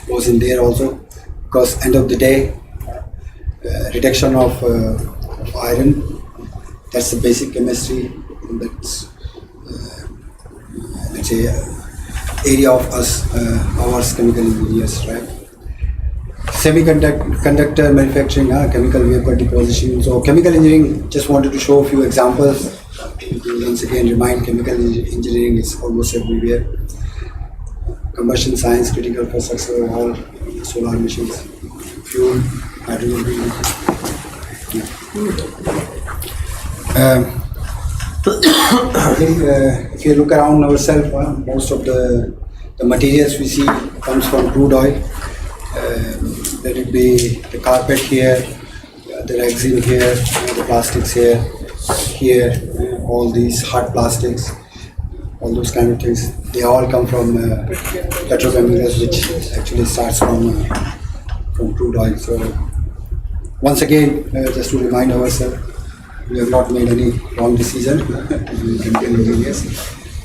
goes in there also, because end of the day, reduction of iron, that's the basic chemistry, that's let's say area of ours chemical engineers, right? Semiconductor manufacturing, chemical vapor deposition. So chemical engineering, just wanted to show a few examples. Once again remind, chemical engineering is almost everywhere. Combustion science, critical for success of all solar machines, fuel, hydrogen. I think if you look around ourselves, most of the materials we see comes from crude oil. Let it be the carpet here, the resin here, the plastics here, all these hard plastics, all those kind of things. They all come from petrochemicals, which actually starts from crude oil. So once again, just to remind ourselves, we have not made any wrong decision in chemical engineers.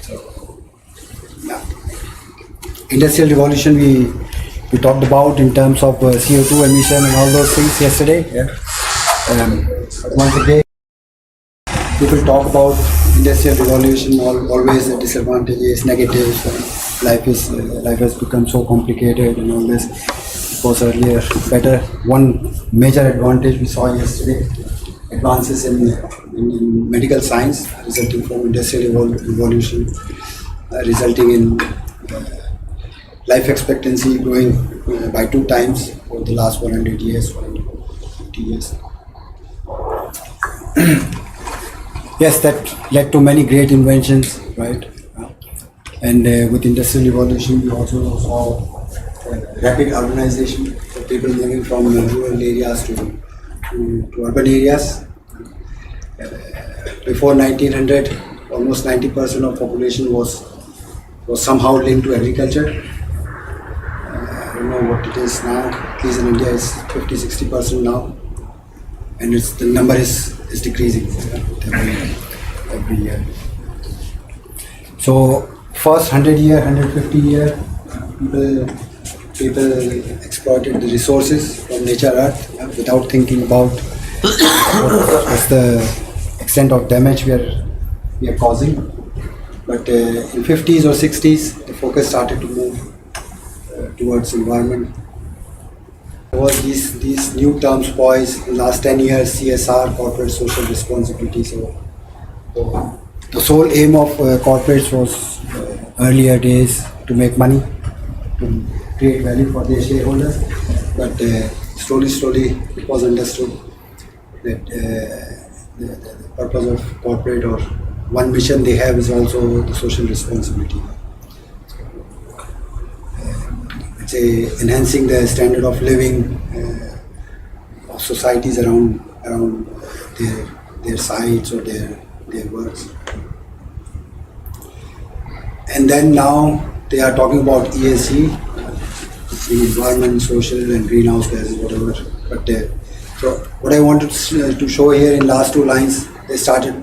So, yeah. Industrial revolution we talked about in terms of CO2 emission and all those things yesterday. Yeah. Once again, people talk about industrial revolution, always the disadvantages, negatives. Life has become so complicated and all this. It was earlier better. One major advantage we saw yesterday: advances in medical science resulting from industrial revolution, resulting in life expectancy growing by 2 times over the last 100 years, 150 years. Yes, that led to many great inventions, right? And with industrial revolution, we also saw rapid urbanization, so people moving from rural areas to urban areas. Before 1900, almost 90% of population was somehow linked to agriculture. I don't know what it is now. At least in India, it's 50-60% now, and the number is decreasing every year. So first 100 year, 150 year, people exploited the resources from nature earth without thinking about what's the extent of damage we are causing. But in 50s or 60s, the focus started to move towards environment. There was these new terms poised in the last 10 years, CSR, corporate social responsibility. So the sole aim of corporates was earlier days to make money, to create value for their shareholders. But slowly it was understood that the purpose of corporate, or one mission they have, is also the social responsibility. Enhancing the standard of living of societies around their sites or their works. And then now they are talking about ESG, environment, social and greenhouse gases, whatever. But so what I wanted to show here in last 2 lines, they started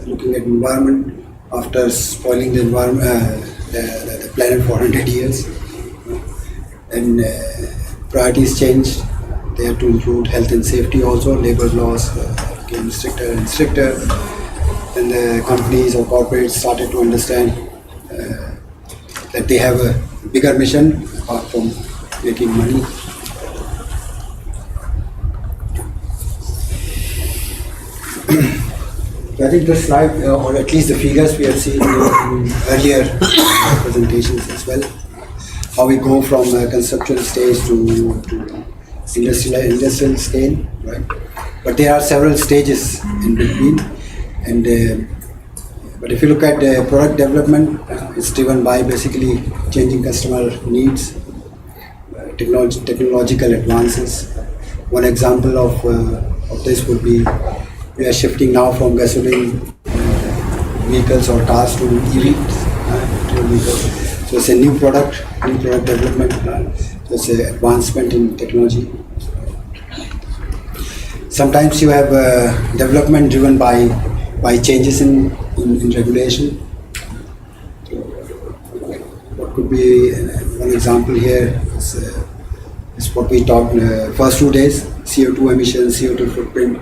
looking at environment after spoiling the environment, the planet for 100 years. And priorities changed. They had to include health and safety also. Labor laws became stricter and stricter. And the companies or corporates started to understand that they have a bigger mission apart from making money. I think this slide, or at least the figures we have seen in earlier presentations as well, how we go from a conceptual stage to industrial scale, right? But there are several stages in between, and but if you look at product development, it's driven by basically changing customer needs, technological advances. One example of this would be, we are shifting now from gasoline vehicles or cars to EVs, vehicles. So it's a new product development. So it's an advancement in technology. Sometimes you have development driven by changes in regulation. So what could be one example here? It's what we talked first 2 days: CO2 emissions, CO2 footprint.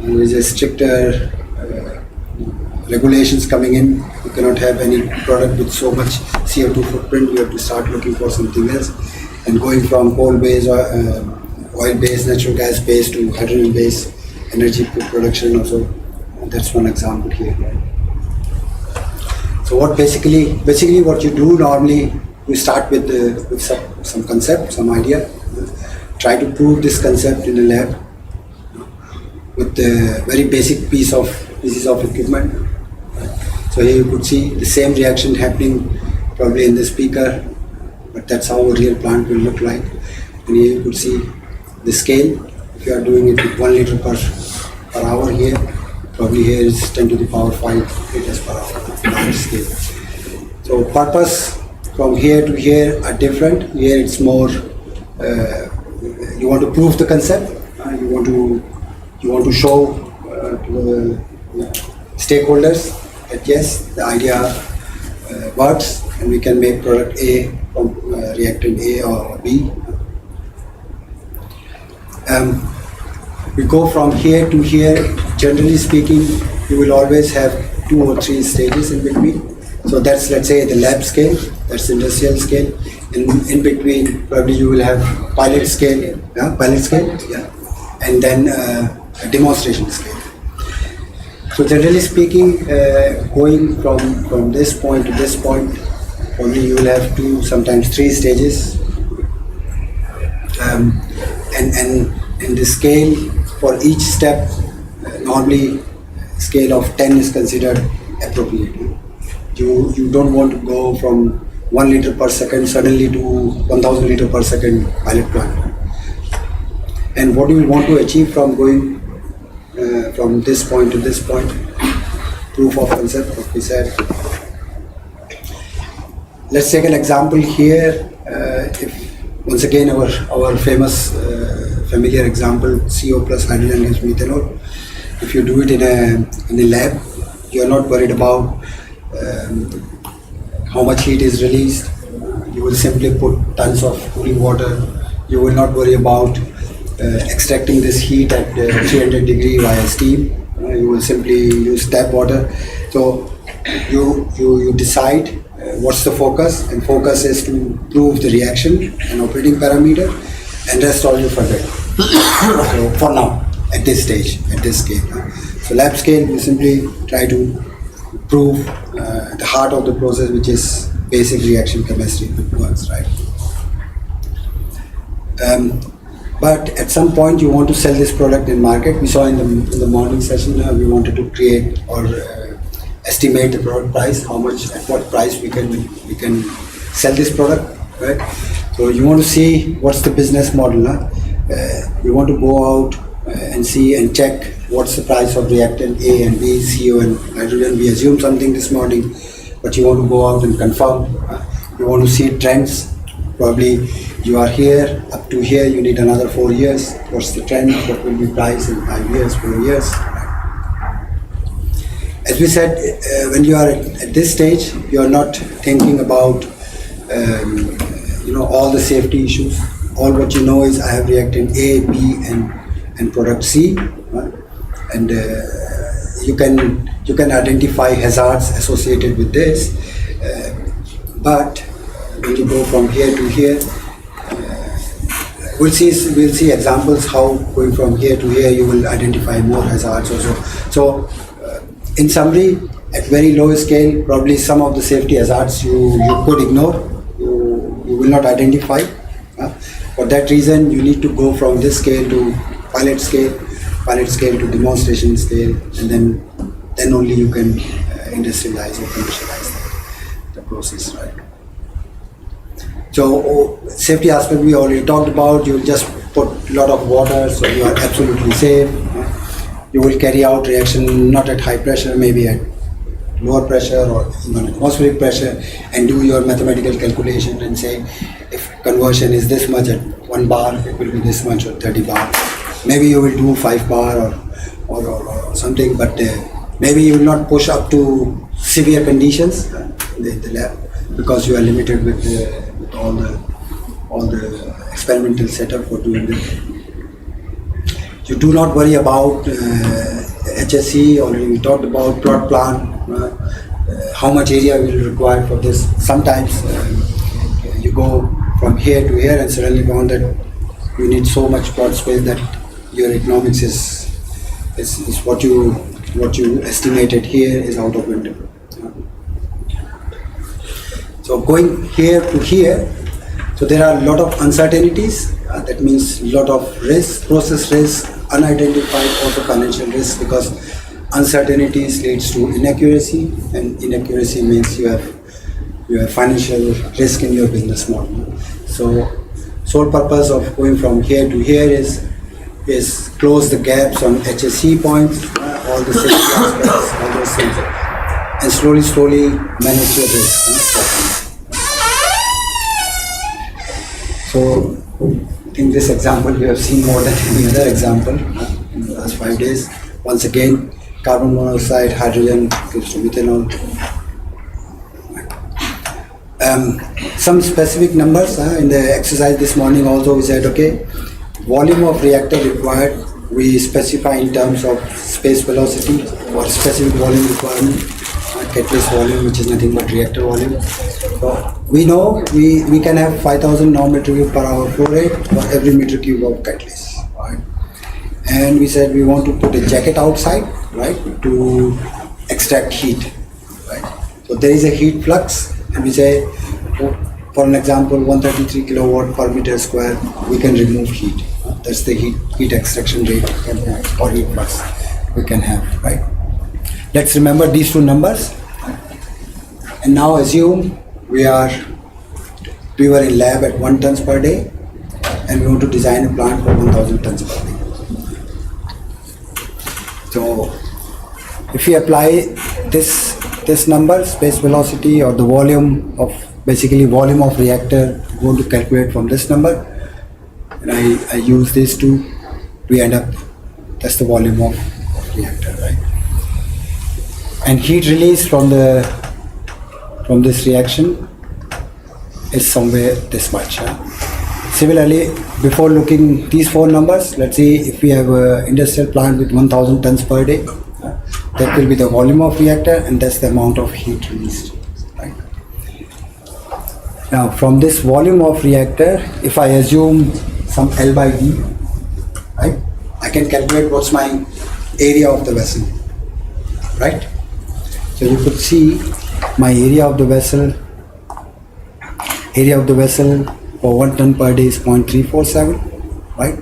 There is a stricter regulations coming in. You cannot have any product with so much CO2 footprint. You have to start looking for something else. And going from coal-based or oil-based, natural gas-based to hydrogen-based energy production also. That's one example here. So what basically what you do normally, you start with some concept, some idea. Try to prove this concept in a lab with a very basic pieces of equipment. So here you could see the same reaction happening probably in this beaker, but that's how a real plant will look like. And here you could see the scale. If you are doing it with 1 liter per hour here, probably here is 10 to the power 5 liters per hour, large scale. So purpose from here to here are different. Here it's more, you want to prove the concept, you want to show to the stakeholders that yes, the idea works and we can make product A from reactant A or B. We go from here to here. Generally speaking, you will always have 2 or 3 stages in between. So that's, let's say, the lab scale, that's industrial scale. In between, probably you will have pilot scale, and then a demonstration scale. So generally speaking, going from this point to this point, probably you will have 2, sometimes 3 stages. And in the scale for each step, normally scale of 10 is considered appropriate. You don't want to go from 1 liter per second suddenly to 1000 liter per second pilot plant. And what you will want to achieve from going from this point to this point, proof of concept, what we said. Let's take an example here. If once again our famous familiar example, CO plus hydrogen gives methanol. If you do it in a lab, you are not worried about how much heat is released. You will simply put tons of cooling water. You will not worry about extracting this heat at 300 degree via steam. You will simply use tap water. So you decide what's the focus, and focus is to prove the reaction and operating parameter, and rest all you forget. So for now, at this stage, at this scale. So lab scale, you simply try to prove the heart of the process, which is basic reaction chemistry, which works, right? But at some point you want to sell this product in market. We saw in the morning session, we wanted to create or estimate the product price, how much, at what price we can sell this product, right? So you want to see what's the business model. You want to go out and see and check what's the price of reactant A and B, CO and hydrogen. We assumed something this morning, but you want to go out and confirm. You want to see trends. Probably you are here, up to here, you need another 4 years. What's the trend? What will be price in 5 years, 4 years? As we said, when you are at this stage, you are not thinking about all the safety issues. All what you know is I have reactant A, B, and product C, right? And you can identify hazards associated with this. But when you go from here to here, we'll see examples how going from here to here you will identify more hazards also. So in summary, at very low scale, probably some of the safety hazards you could ignore, you will not identify. For that reason, you need to go from this scale to pilot scale to demonstration scale, and then only you can industrialize or commercialize the process, right? So safety aspect we already talked about. You just put a lot of water, so you are absolutely safe. You will carry out reaction not at high pressure, maybe at lower pressure or even atmospheric pressure, and do your mathematical calculation and say if conversion is this much at 1 bar, it will be this much at 30 bar. Maybe you will do 5 bar or something, but maybe you will not push up to severe conditions in the lab, because you are limited with all all the experimental setup for doing this. You do not worry about HSE. Already we talked about plot plan, how much area will require for this. Sometimes you go from here to here and suddenly found that you need so much plot space that your economics is what you estimated here is out of window. So going here to here, so there are a lot of uncertainties. That means a lot of risk, process risk, unidentified also financial risk, because uncertainties leads to inaccuracy, and inaccuracy means you have financial risk in your business model. So sole purpose of going from here to here is close the gaps on HSE points, all the safety aspects, all those things, and slowly manage your risk. So I think this example you have seen more than any other example in the last 5 days. Once again, carbon monoxide, hydrogen gives to methanol. Some specific numbers in the exercise this morning also we said, okay, volume of reactor required, we specify in terms of space velocity or specific volume requirement, catalyst volume, which is nothing but reactor volume. So we know we can have 5,000 normal-meter cube per hour flow rate for every meter cube of catalyst. Right? And we said we want to put a jacket outside, right, to extract heat. Right? So there is a heat flux, and we say, for an example, 133 kilowatt per meter square, we can remove heat. That's the heat extraction rate or heat flux we can have, right? Let's remember these two numbers. And now assume we were in lab at 1 tons per day, and we want to design a plant for 1,000 tons per day. So if we apply this number, space velocity, or the volume of reactor, we want to calculate from this number, and I use these two, we end up, that's the volume of reactor, right? And heat release from this reaction is somewhere this much. Similarly, before looking these four numbers, let's see if we have an industrial plant with 1,000 tons per day, that will be the volume of reactor, and that's the amount of heat released. Right? Now, from this volume of reactor, if I assume some L by D, right, I can calculate what's my area of the vessel, right? So you could see my area of the vessel for 1 ton per day is 0.347, right?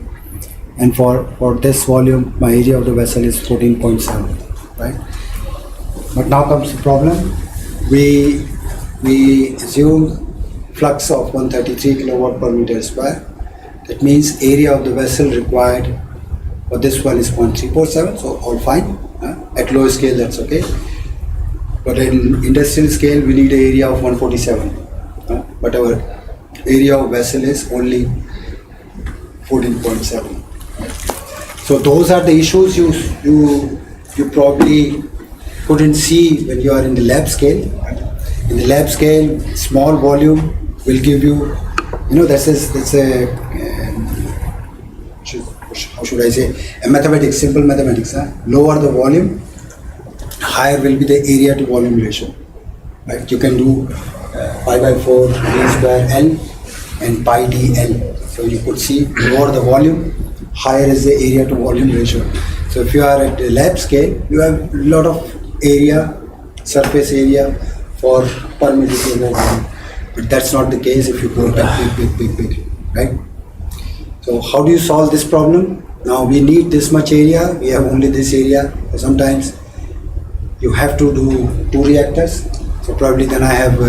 And for this volume, my area of the vessel is 14.7, right? But now comes the problem. We assume flux of 133 kilowatt per meter square. That means area of the vessel required for this one is 0.347, so all fine. At low scale, that's okay. But in industrial scale, we need an area of 147. But our area of vessel is only 14.7. So those are the issues you probably couldn't see when you are in the lab scale. In the lab scale, small volume will give you, that's a how should I say, a mathematics, simple mathematics. Lower the volume, higher will be the area to volume ratio. Right? You can do pi by 4 d square L and pi d L. So you could see lower the volume, higher is the area to volume ratio. So if you are at the lab scale, you have a lot of area, surface area for per meter cube of volume. But that's not the case if you go big, right? So how do you solve this problem? Now we need this much area, we have only this area. So sometimes you have to do 2 reactors. So probably then I have,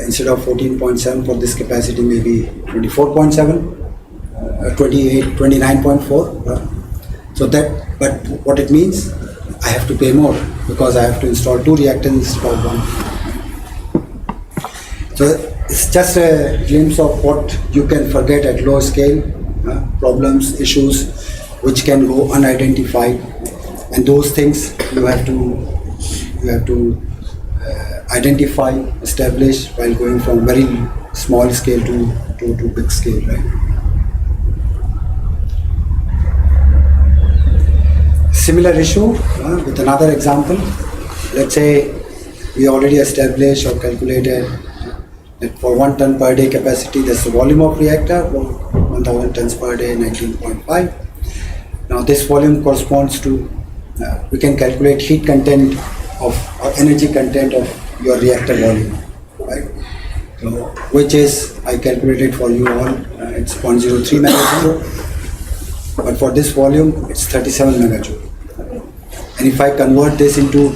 instead of 14.7 for this capacity, maybe 24.7, 29.4. So that, but what it means, I have to pay more because I have to install 2 reactors instead of 1. So it's just a glimpse of what you can forget at low scale, problems, issues which can go unidentified, and those things you have to identify, establish while going from very small scale to to big scale, right? Similar issue with another example. Let's say we already established or calculated that for 1 ton per day capacity, that's the volume of reactor, for 1000 tons per day, 19.5. Now this volume corresponds to, we can calculate heat content of or energy content of your reactor volume, right? So, which is, I calculated for you all, it's 0.03 megajoule, but for this volume, it's 37 megajoule. And if I convert this into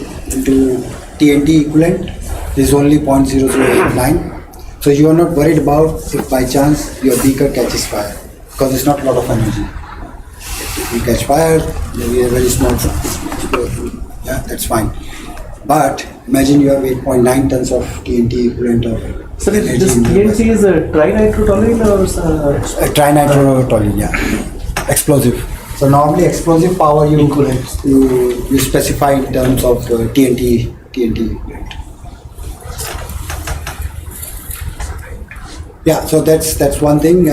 TNT equivalent, this is only 0.0089. So you are not worried about if by chance your beaker catches fire, because it's not a lot of energy. If you catch fire, maybe a very small, yeah, that's fine. But imagine you have 8.9 tons of TNT equivalent of. So this TNT is a trinitrotoluene or a trinitrotoluene, yeah, explosive. So normally explosive power you specify in terms of TNT equivalent. Yeah, so that's one thing.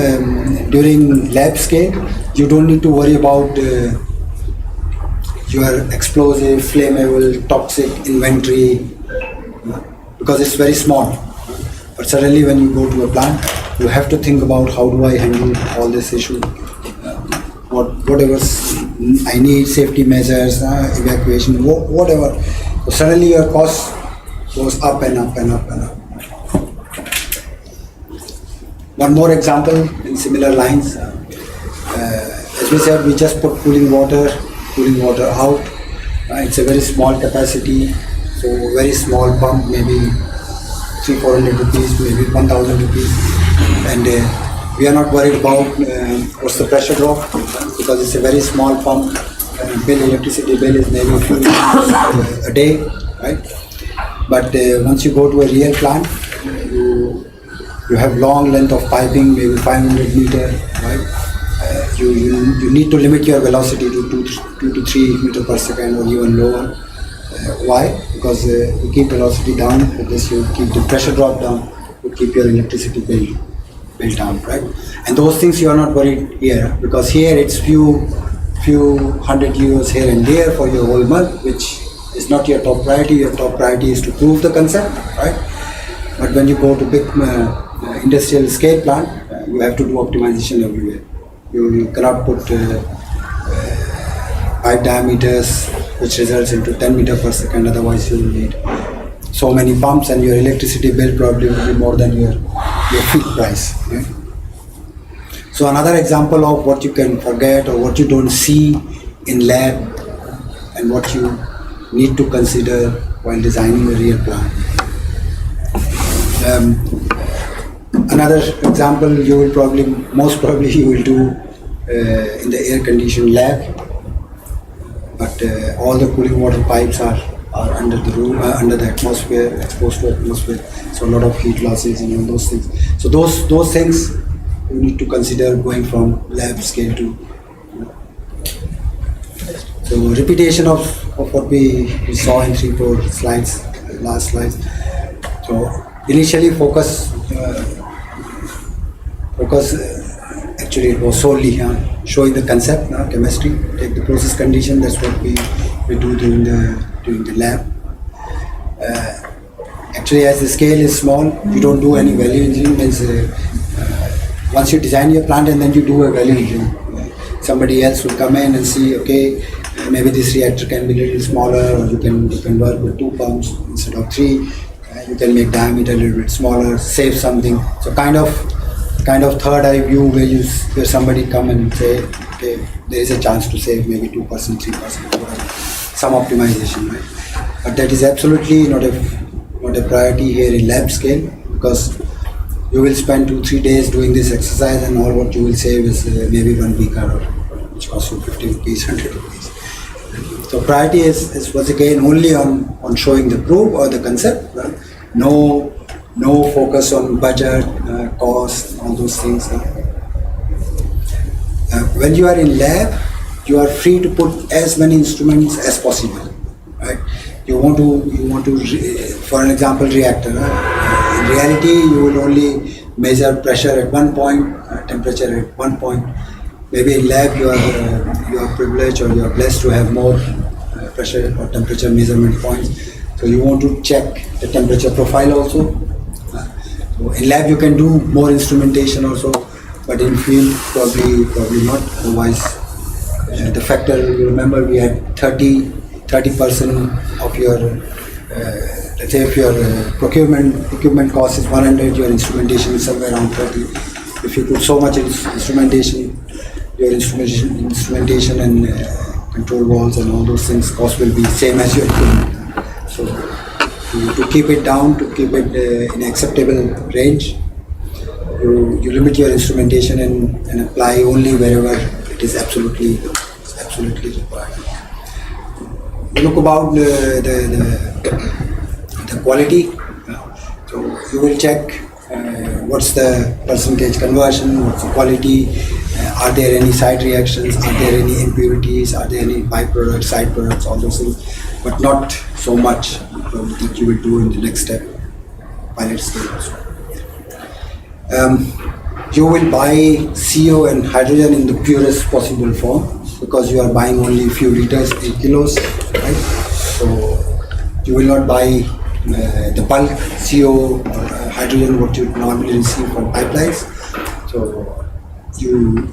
During lab scale, you don't need to worry about your explosive, flammable, toxic inventory because it's very small. But suddenly when you go to a plant, you have to think about how do I handle all this issue. Whatever I need, safety measures, evacuation, whatever. So suddenly your cost goes up and up and up and up. One more example in similar lines. As we said, we just put cooling water out. It's a very small capacity, so very small pump, maybe 300-400 rupees, maybe 1,000 rupees, and we are not worried about what's the pressure drop because it's a very small pump. Electricity bill is maybe a few a day, right? But once you go to a real plant, you have long length of piping, maybe 500 meter, right? You need to limit your velocity to 2 to 3 meter per second or even lower. Why? Because you keep velocity down, with this you keep the pressure drop down, you keep your electricity bill down, right? And those things you are not worried here, because here it's few hundred euros here and there for your whole month, which is not your top priority. Your top priority is to prove the concept, right? But when you go to big industrial scale plant, you have to do optimization everywhere. You cannot put pipe diameters which results into 10 meter per second, otherwise you will need so many pumps and your electricity bill probably will be more than your feed price. Right? So another example of what you can forget or what you don't see in lab and what you need to consider while designing a real plant. Another example you will most probably you will do in the air conditioned lab, but all the cooling water pipes are under the room, under the atmosphere, exposed to atmosphere, so a lot of heat losses and all those things. So those things you need to consider going from lab scale to. So repetition of what we saw in 3-4 slides, last slides. So initially focus actually it was solely showing the concept, chemistry, take the process condition. That's what we do during the lab. Actually, as the scale is small, you don't do any value engineering. Once you design your plant and then you do a value engineering, somebody else will come in and see, okay, maybe this reactor can be a little smaller, or you can work with 2 pumps instead of 3. You can make diameter a little bit smaller, save something. So kind of third eye view where somebody come and say, okay, there is a chance to save maybe 2%, 3%, whatever, some optimization, right? But that is absolutely not a priority here in lab scale, because you will spend 2-3 days doing this exercise and all what you will save is maybe 1 beaker, which costs you 50 rupees, 100 rupees. So priority is once again only on showing the proof or the concept, right? No focus on budget, cost, all those things. When you are in lab, you are free to put as many instruments as possible, right? You want to for an example, reactor. In in reality, you will only measure pressure at one point, temperature at one point. Maybe in lab you are privileged or you are blessed to have more pressure or temperature measurement points. So you want to check the temperature profile also. So in lab you can do more instrumentation also, but in field probably not. Otherwise, the factor, you remember, we had 30% of your let's say if your equipment cost is 100, your instrumentation is somewhere around 30. If you put so much instrumentation, your instrumentation and control valves and all those things, cost will be same as your equipment. So to keep it down, to keep it in acceptable range, you limit your instrumentation and apply only wherever it is absolutely required. You look about the quality. So you will check what's the percentage conversion, what's the quality, are there any side reactions, are there any impurities, are there any byproducts, side products, all those things, but not so much that you will do in the next step, pilot scale also. You will buy CO and hydrogen in the purest possible form because you are buying only a few liters, 8 kilos, right? So you will not buy the bulk CO or hydrogen what you normally receive from pipelines. So you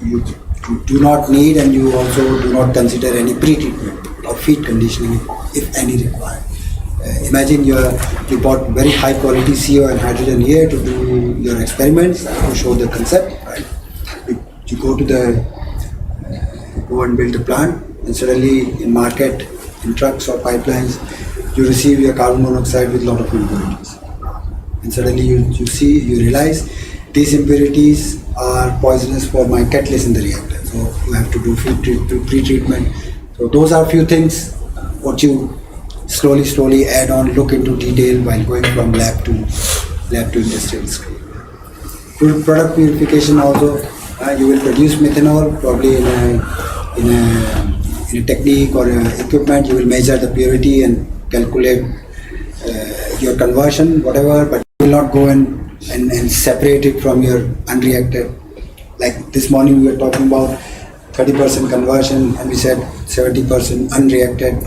do not need, and you also do not consider any pre-treatment or feed conditioning if any required. Imagine you bought very high quality CO and hydrogen here to do your experiments, to show the concept, right? You go and build a plant, and suddenly in market, in trucks or pipelines, you receive your carbon monoxide with a lot of impurities. And suddenly you realize these impurities are poisonous for my catalyst in the reactor. So you have to do pre-treatment. So those are few things what you slowly add on, look into detail while going from lab to industrial scale. Product purification also, you will produce methanol probably in a technique or equipment. You will measure the purity and calculate your conversion, whatever, but you will not go and separate it from your unreacted. Like this morning we were talking about 30% conversion, and we said 70% unreacted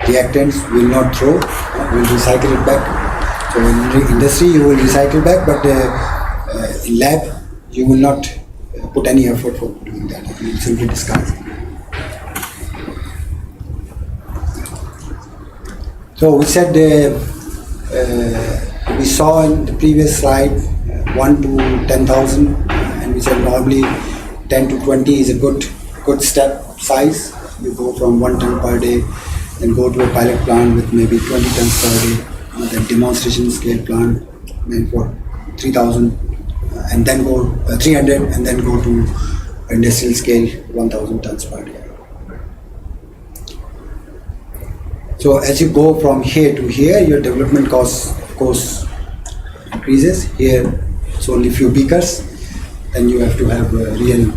reactants will not throw, will recycle it back. So in industry you will recycle back, but in lab you will not put any effort for doing that. You will simply discard it. So we said we saw in the previous slide 1 to 10,000, and we said normally 10 to 20 is a good step size. You go from 1 ton per day, then go to a pilot plant with maybe 20 tons per day, then demonstration scale plant, then for 3,000, and then go 300, and then go to industrial scale 1,000 tons per day. So as you go from here to here, your development cost, of course, increases. Here it's only few beakers. Then you have to have real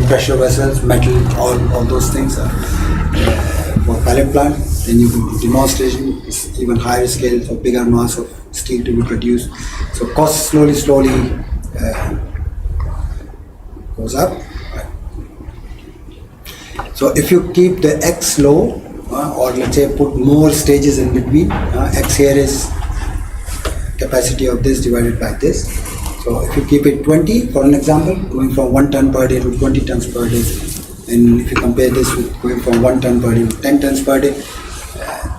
pressure vessels, metal, all those things for pilot plant. Then you go to demonstration, it's even higher scale, so bigger mass of steel to be produced. So cost slowly goes up. So if you keep the X low, or let's say put more stages in between, X here is capacity of this divided by this. So if you keep it 20, for an example, going from 1 ton per day to 20 tons per day, and if you compare this with going from 1 ton per day to 10 tons per day,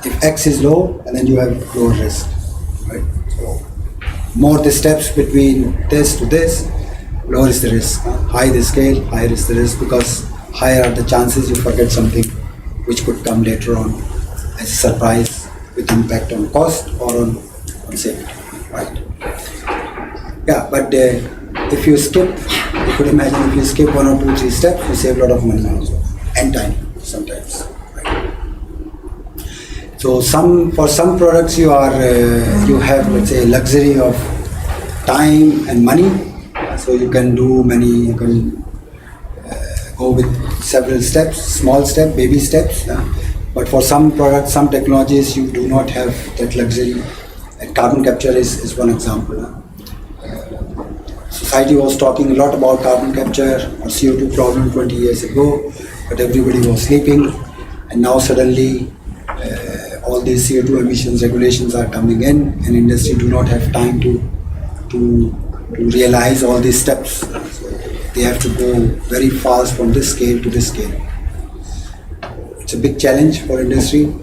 if X is low, and then you have lower risk, right? So more the steps between this to this, lower is the risk. High the scale, higher is the risk, because higher are the chances you forget something which could come later on as a surprise with impact on cost or on safety, right? Yeah, but if you skip, you could imagine if you skip 1 or 2, 3 steps, you save a lot of money also, and time sometimes, right? So for some products you have, let's say, luxury of time and money, so you can do go with several steps, small step, baby steps. But for some products, some technologies, you do not have that luxury, And carbon capture is one example. Society was talking a lot about carbon capture or CO2 problem 20 years ago, but everybody was sleeping, and now suddenly all these CO2 emissions regulations are coming in, and industry do not have time to realize all these steps. So they have to go very fast from this scale to this scale. It's a big challenge for industry.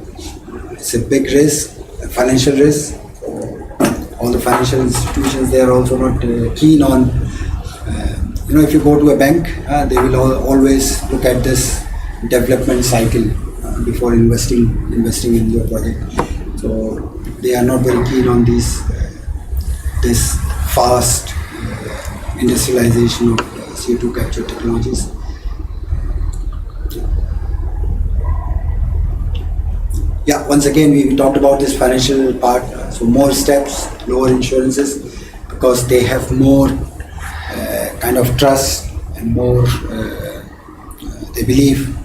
It's a big risk, a financial risk. All the financial institutions, they are also not keen on, if you go to a bank, they will always look at this development cycle before investing in your project. So they are not very keen on this fast industrialization of CO2 capture technologies. Yeah, once again, we talked about this financial part. So more steps, lower insurances, because they have more kind of trust and more, they believe,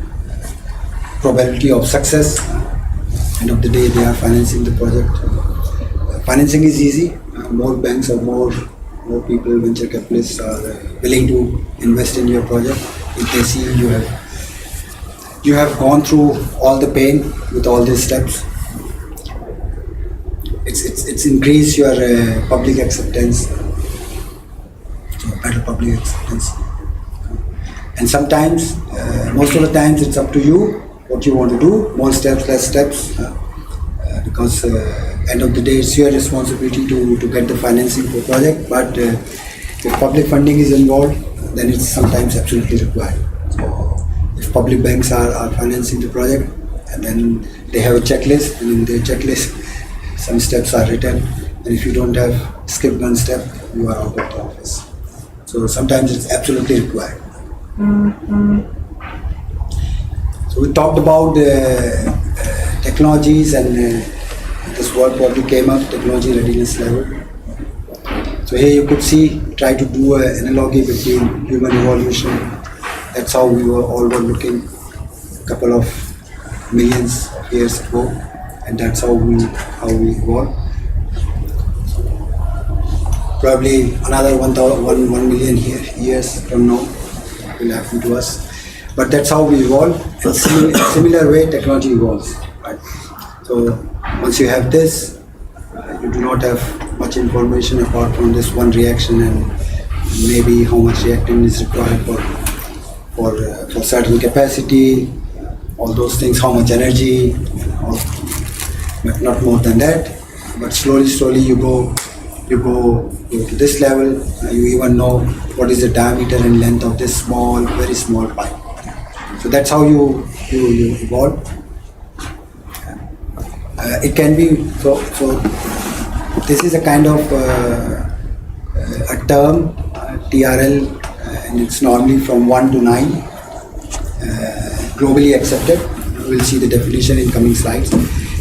probability of success. End of the day, they are financing the project. Financing is easy. More banks or more people, venture capitalists are willing to invest in your project if they see you have gone through all the pain with all these steps. It's increased your public acceptance, better public acceptance. And sometimes, most of the times, it's up to you what you want to do. More steps, less steps, because end of the day, it's your responsibility to get the financing for project. But if public funding is involved, then it's sometimes absolutely required. So if public banks are financing the project, and then they have a checklist, and in their checklist, some steps are written, and if you don't have skipped one step, you are out of the office. So sometimes it's absolutely required. So we talked about technologies, and this word probably came up, technology readiness level. So here you could see, try to do an analogy between human evolution. That's how we all were looking a couple of millions of years ago, and that's how we evolved. Probably another 1 million years from now will happen to us. But that's how we evolve. In similar way, technology evolves. Right? So once you have this, you do not have much information apart from this one reaction and maybe how much reactant is required for certain capacity, all those things, how much energy, but not more than that. But slowly you go to this level. You even know what is the diameter and length of this very small pipe. So that's how you evolve. It can be so. This is a kind of a term, TRL, and it's normally from 1 to 9, globally accepted. We'll see the definition in coming slides.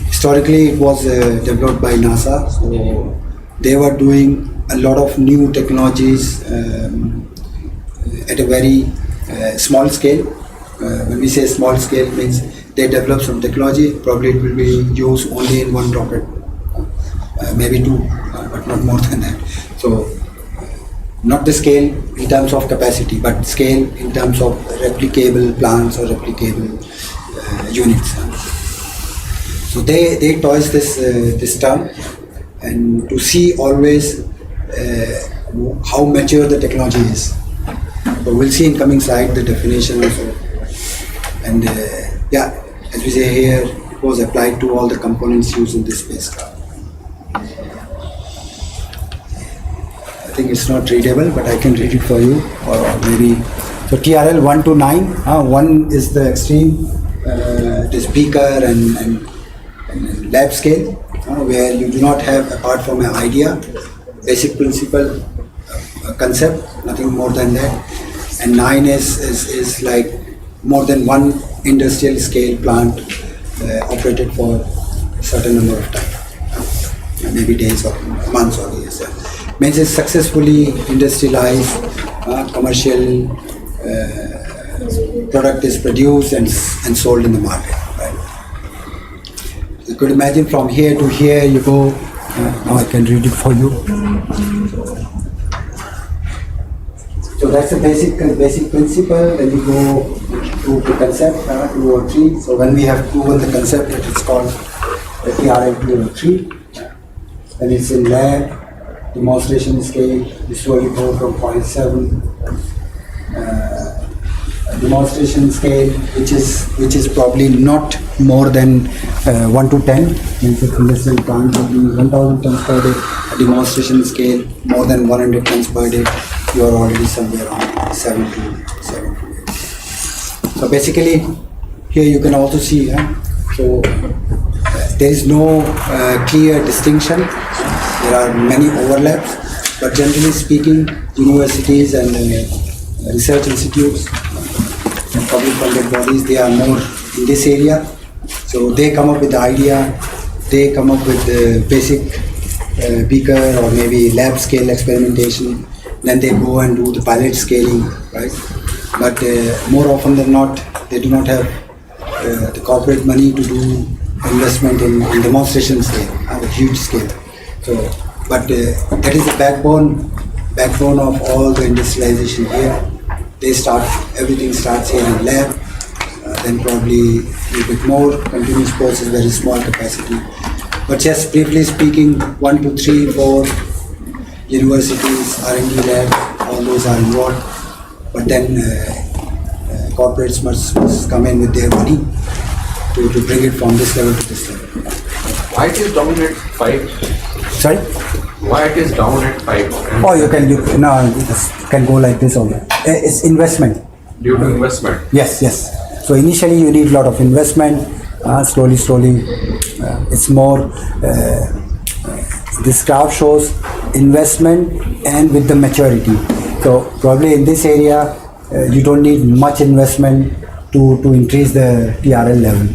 Historically, it was developed by NASA. So they were doing a lot of new technologies at a very small scale. When we say small scale, it means they develop some technology. Probably it will be used only in one rocket, maybe two, but not more than that. So not the scale in terms of capacity, but scale in terms of replicable plants or replicable units. So they toys this term, and to see always how mature the technology is. So we'll see in coming slide the definition also. And as we say here, it was applied to all the components used in this spacecraft. I think it's not readable, but I can read it for you, or maybe. So TRL 1 to 9. 1 is the extreme, this beaker and lab scale, where you do not have, apart from an idea, basic principle, concept, nothing more than that. And 9 is like more than one industrial scale plant operated for a certain number of time, maybe days or months or years. Means it's successfully industrialized, commercial product is produced and sold in the market. Right? You could imagine from here to here you go Now I can read it for you. So that's the basic principle. Then you go to the concept 2 or 3. So when we have proven the concept, that it's called the TRL 2 or 3. Then it's in lab, demonstration scale. This will go from 0.7. Demonstration scale, which is probably not more than 1 to 10. Means if industrial plant will be 1,000 tons per day. A demonstration scale more than 100 tons per day. You are already somewhere around 7 to 8. So basically, here you can also see. So there is no clear distinction. There are many overlaps, but generally speaking, universities and research institutes and public funded bodies, they are more in this area. So they come up with the idea, they come up with the basic beaker or maybe lab scale experimentation, then they go and do the pilot scaling, right? But more often than not, they do not have the corporate money to do investment in demonstration scale, at a huge scale. So, but that is the backbone of all the industrialization here. Everything starts here in lab, then probably a little bit more, continuous process, very small capacity. But just briefly speaking, 1 to 3, 4 universities, R&D lab, all those are involved. But then corporates must come in with their money to bring it from this level to this level. Why it is down at 5? Sorry? Why it is down at 5? Oh, you can go like this only. It's investment. Due to investment? Yes. So initially you need a lot of investment. Slowly, it's more. This graph shows investment and with the maturity. So probably in this area, you don't need much investment to increase the TRL level.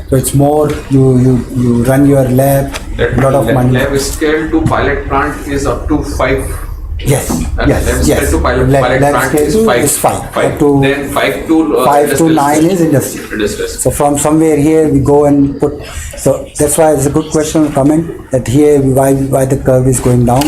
So it's more you run your lab, a lot of money. Lab scale to pilot plant is up to 5. Yes. Lab scale to pilot plant is 5. Then 5 to 9 is industrial. So from somewhere here we go and put. So that's why it's a good question, comment that here why the curve is going down.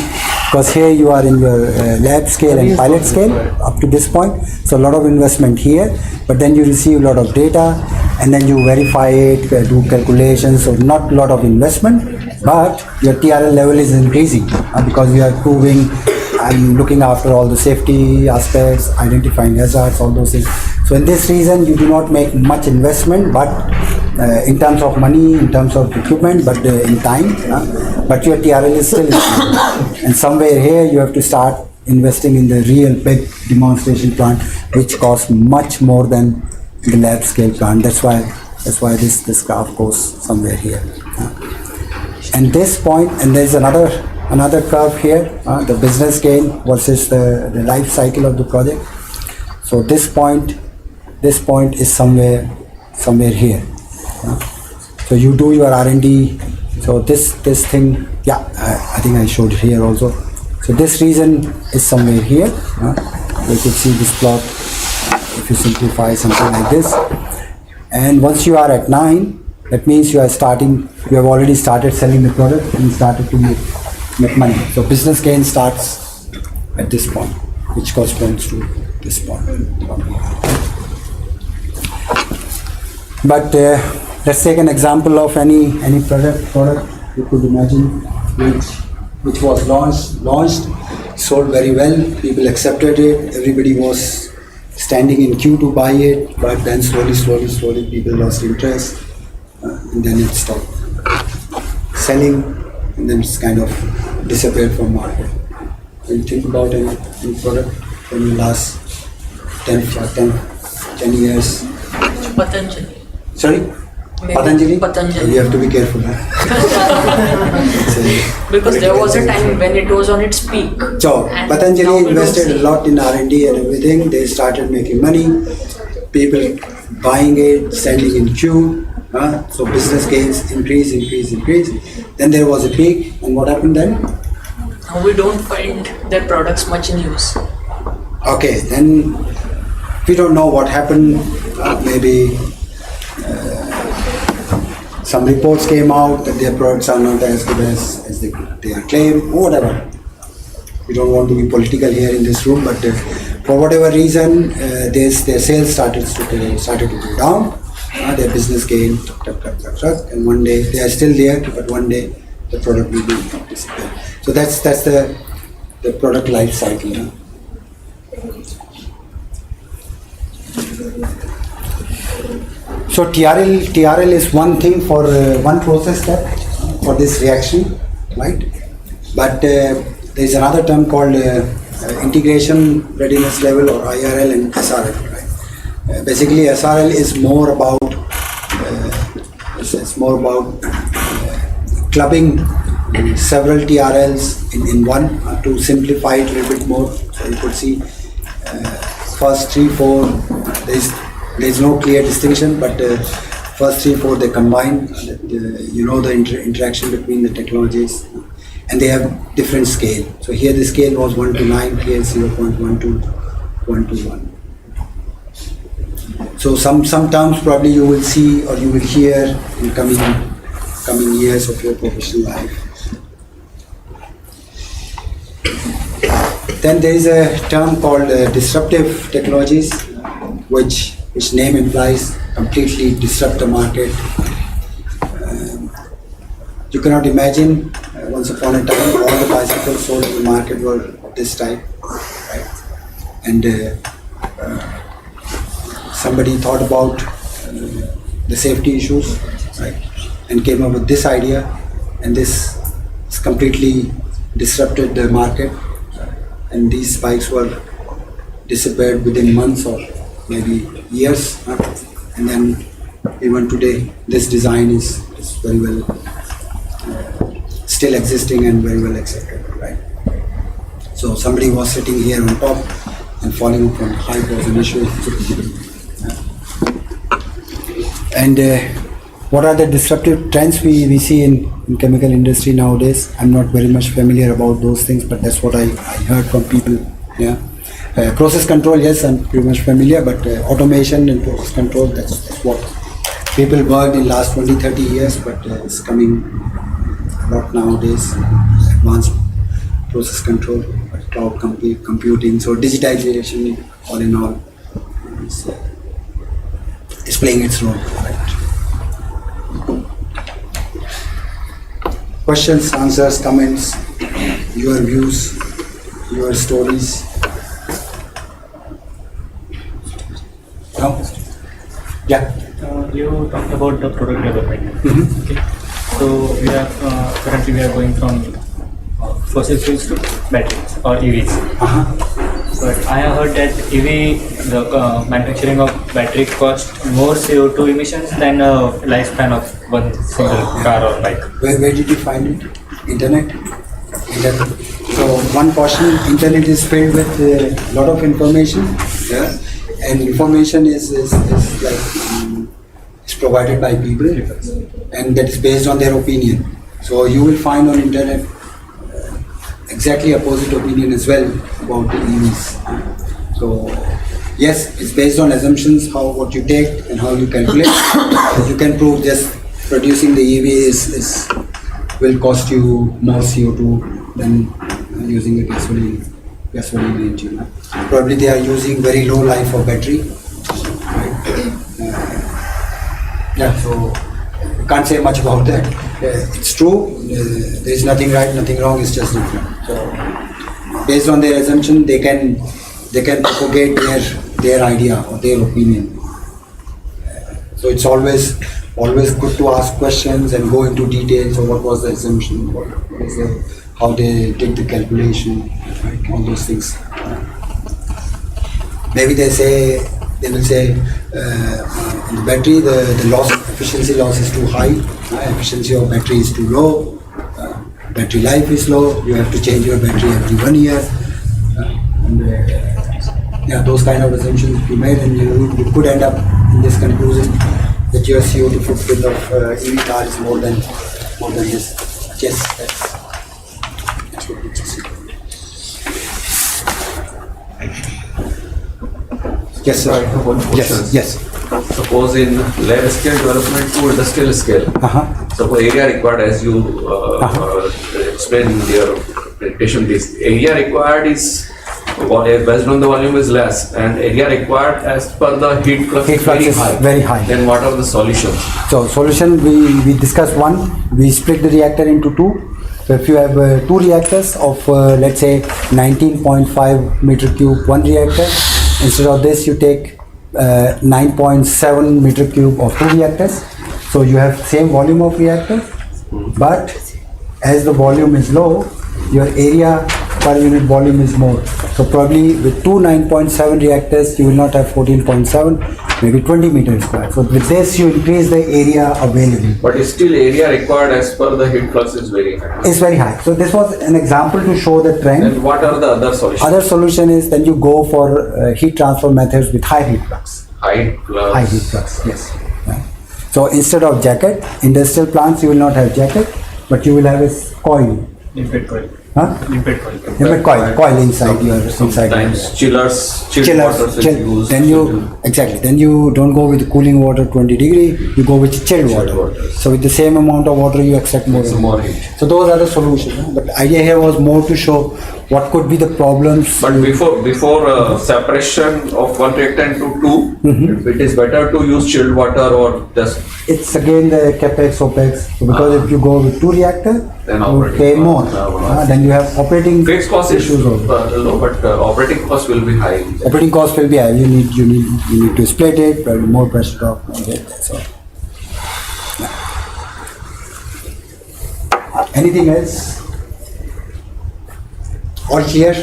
Because here you are in your lab scale and pilot scale up to this point. So a lot of investment here, but then you receive a lot of data and then you verify it, do calculations. So not a lot of investment, but your TRL level is increasing because you are proving and looking after all the safety aspects, identifying hazards, all those things. So in this reason, you do not make much investment, but in terms of money, in terms of equipment, but in time, but your TRL is still increasing. And somewhere here, you have to start investing in the real big demonstration plant, which costs much more than the lab scale plant. That's why this graph goes somewhere here. And this point, and there's another curve here, the business gain versus the life cycle of the project. So this point is somewhere here. So you do your R&D. So this thing, I think I showed it here also. So this region is somewhere here. You can see this plot if you simplify something like this. And once you are at 9, that means you have already started selling the product and started to make money. So business gain starts at this point, which corresponds to this point. But let's take an example of any product you could imagine which was launched, sold very well, people accepted it, everybody was standing in queue to buy it, but then slowly people lost interest, and then it stopped selling, and then it's kind of disappeared from market. When you think about any product from the last 10 years. Patanjali. Sorry? Patanjali. You have to be careful. Because there was a time when it was on its peak. So Patanjali invested a lot in R&D and everything. They started making money. People buying it, standing in queue. So business gains increase. Then there was a peak, and what happened then? Now we don't find their products much in use. Okay, then we don't know what happened. Maybe some reports came out that their products are not as good as as they are claimed, whatever. We don't want to be political here in this room, but for whatever reason, their sales started to go down. Their business gained, and one day they are still there, but one day the product will be disappear. So that's the product life cycle. So TRL is one thing for one process step for this reaction, right? But there is another term called integration readiness level, or IRL and SRL, right? Basically, SRL is more about clubbing several TRLs in one to simplify it a little bit more. So you could see first 3, 4. There is no clear distinction, but first 3, 4 they combine. The interaction between the technologies, and they have different scale. So here the scale was 1 to 9, here 0.1 to 1 to 1. So some terms probably you will see or you will hear in coming years of your professional life. Then there is a term called disruptive technologies, which name implies completely disrupt the market. You cannot imagine once upon a time all the bicycles sold in the market were of this type, right? And somebody thought about the safety issues, right, and came up with this idea, and this completely disrupted the market, and these bikes were disappeared within months or maybe years, and then even today this design is very well still existing and very well accepted, right? So somebody was sitting here on top and falling from height was an issue. And what are the disruptive trends we see in chemical industry nowadays? I'm not very much familiar about those things, but that's what I heard from people. Yeah, process control, yes, I'm pretty much familiar, but automation and process control, that's what people worked in last 20-30 years, but it's coming a lot nowadays. Advanced process control, cloud computing, so digitization, all in all, is playing its role. Right? Questions, answers, comments, your views, your stories. No? Yeah. You talked about the product development. Mm-hmm. Okay. So currently we are going from fossil fuels to batteries or EVs. But I have heard that EV, the manufacturing of battery costs more CO2 emissions than a lifespan of one single car or bike. Where did you find it? Internet. So one caution, internet is filled with a lot of information, yeah, and information is like is provided by people, and that is based on their opinion. So you will find on internet exactly opposite opinion as well about the EVs. So yes, it's based on assumptions, what you take and how you calculate. You can prove just producing the EV will cost you more CO2 than using a gasoline engine. Probably they are using very low life of battery. Right? So you can't say much about that. It's true. There is nothing right, nothing wrong. It's just different. So based on their assumption, they can propagate their idea or their opinion. So it's always good to ask questions and go into details of what was the assumption, how they did the calculation, right? All those things. Maybe they will say in the battery the efficiency loss is too high, efficiency of battery is too low, battery life is low, you have to change your battery every 1 year. Those kind of assumptions you made, and you could end up in this conclusion that your CO2 footprint of EV car is more than this. Yes, that's what we just said. Yes, sir. Yes. Suppose in lab scale development to industrial scale. Suppose area required as you explained in your presentation, this area required is based on the volume is less, and area required as per the heat flux Heat is flux very is high. very high. Then what are the solutions? So solution, we discussed one. We split the reactor into two. So if you have two reactors of let's say 19.5 meter cube one reactor, instead of this you take 9.7 meter cube of two reactors. So you have same volume of reactor, but as the volume is low, your area per unit volume is more. So probably with two 9.7 reactors, you will not have 14.7, maybe 20 meters square. So with this, you increase the area available. But still area required as per the heat flux is very high. It's very high. So this was an example to show the trend. And what are the other solutions? Other solution is then you go for heat transfer methods with high heat flux. High flux. High heat flux, yes. Right. So instead of jacket, industrial plants you will not have jacket, but you will have a coil. Limpet coil. Huh? Limpet coil. Limpet coil inside your Sometimes chillers, chilled chillers, waters is used. then you don't go with cooling water 20 degree, you go with chilled water. So with the same amount of water you extract more. It's more heat. So those are the solutions. But the idea here was more to show what could be the problems. But before separation of one reactor into two, it is better to use chilled water or just It's again the capex opex. So because if you go with two reactor, Then you operating pay cost, more. Then you have operating fixed cost is issues also. low, but operating cost will be high. Operating cost will be high. You need to split it, probably more pressure drop. Okay, that's all. Anything else? All clear?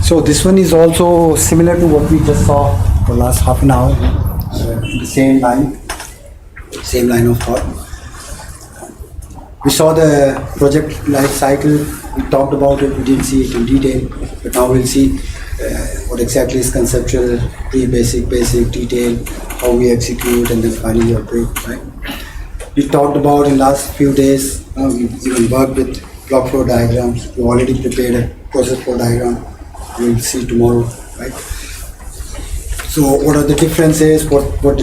So this one is also similar to what we just saw for last half an hour, the same line of thought. We saw the project life cycle, we talked about it, we didn't see it in detail, but now we'll see what exactly is conceptual, pre-basic, basic, detail, how we execute, and then finally operate, right? We talked about in last few days, we even worked with block flow diagrams, we already prepared a process flow diagram. We'll see tomorrow, right? So what are the differences? What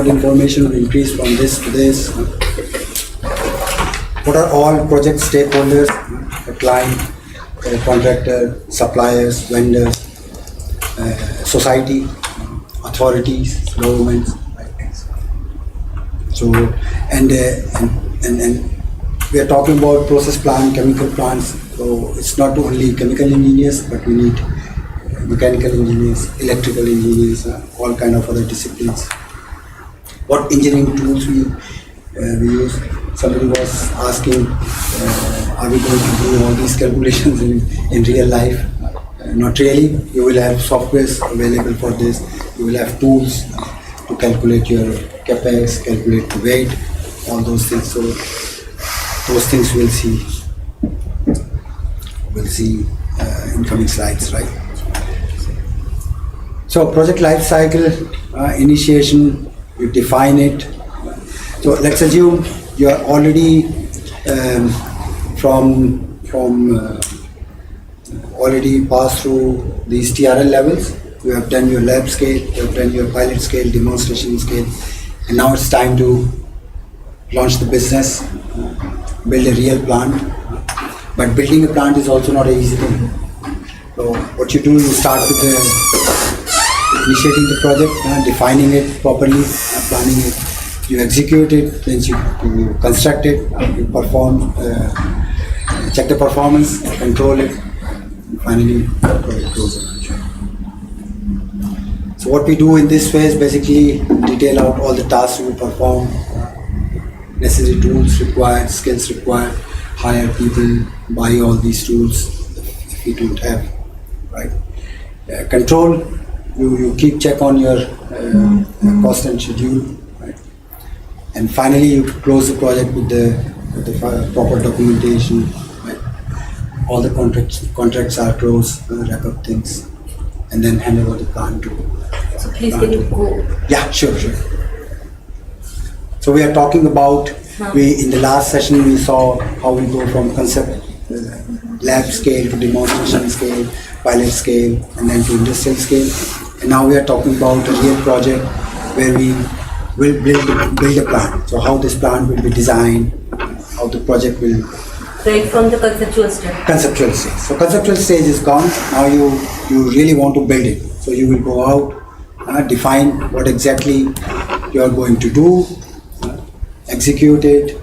information will increase from this to this? What are all project stakeholders? The client, contractor, suppliers, vendors, society, authorities, governments. Right? So and we are talking about process plant, chemical plants. So it's not only chemical engineers, but we need mechanical engineers, electrical engineers, all kind of other disciplines. What engineering tools we use? Somebody was asking, are we going to do all these calculations in real life? Not really. You will have softwares available for this. You will have tools to calculate your capex, calculate the weight, all those things. So those things we'll see. We'll see in coming slides, right? So project life cycle, initiation, you define it. So let's assume you are already already passed through these TRL levels. You have done your lab scale, you have done your pilot scale, demonstration scale, and now it's time to launch the business, build a real plant. But building a plant is also not an easy thing. So what you do, you start with initiating the project, defining it properly, planning it. You execute it, then you construct it, you perform, check the performance, control it, and finally the project goes on. So what we do in this phase, basically detail out all the tasks we perform, necessary tools required, skills required, hire people, buy all these tools if you don't have, right? Control, you keep check on your cost and schedule, right? And finally you close the project with the proper documentation, right? All the contracts are closed, wrap up things, and then hand over the plant to So please can you go? Yeah, sure. So we are talking about, in the last session we saw how we go from concept, lab scale to demonstration scale, pilot scale, and then to industrial scale. And now we are talking about a real project where we will build a plant. So how this plant will be designed, how the project will. Right from the conceptual stage. Conceptual stage. So conceptual stage is gone. Now you really want to build it. So you will go out, define what exactly you are going to do, execute it.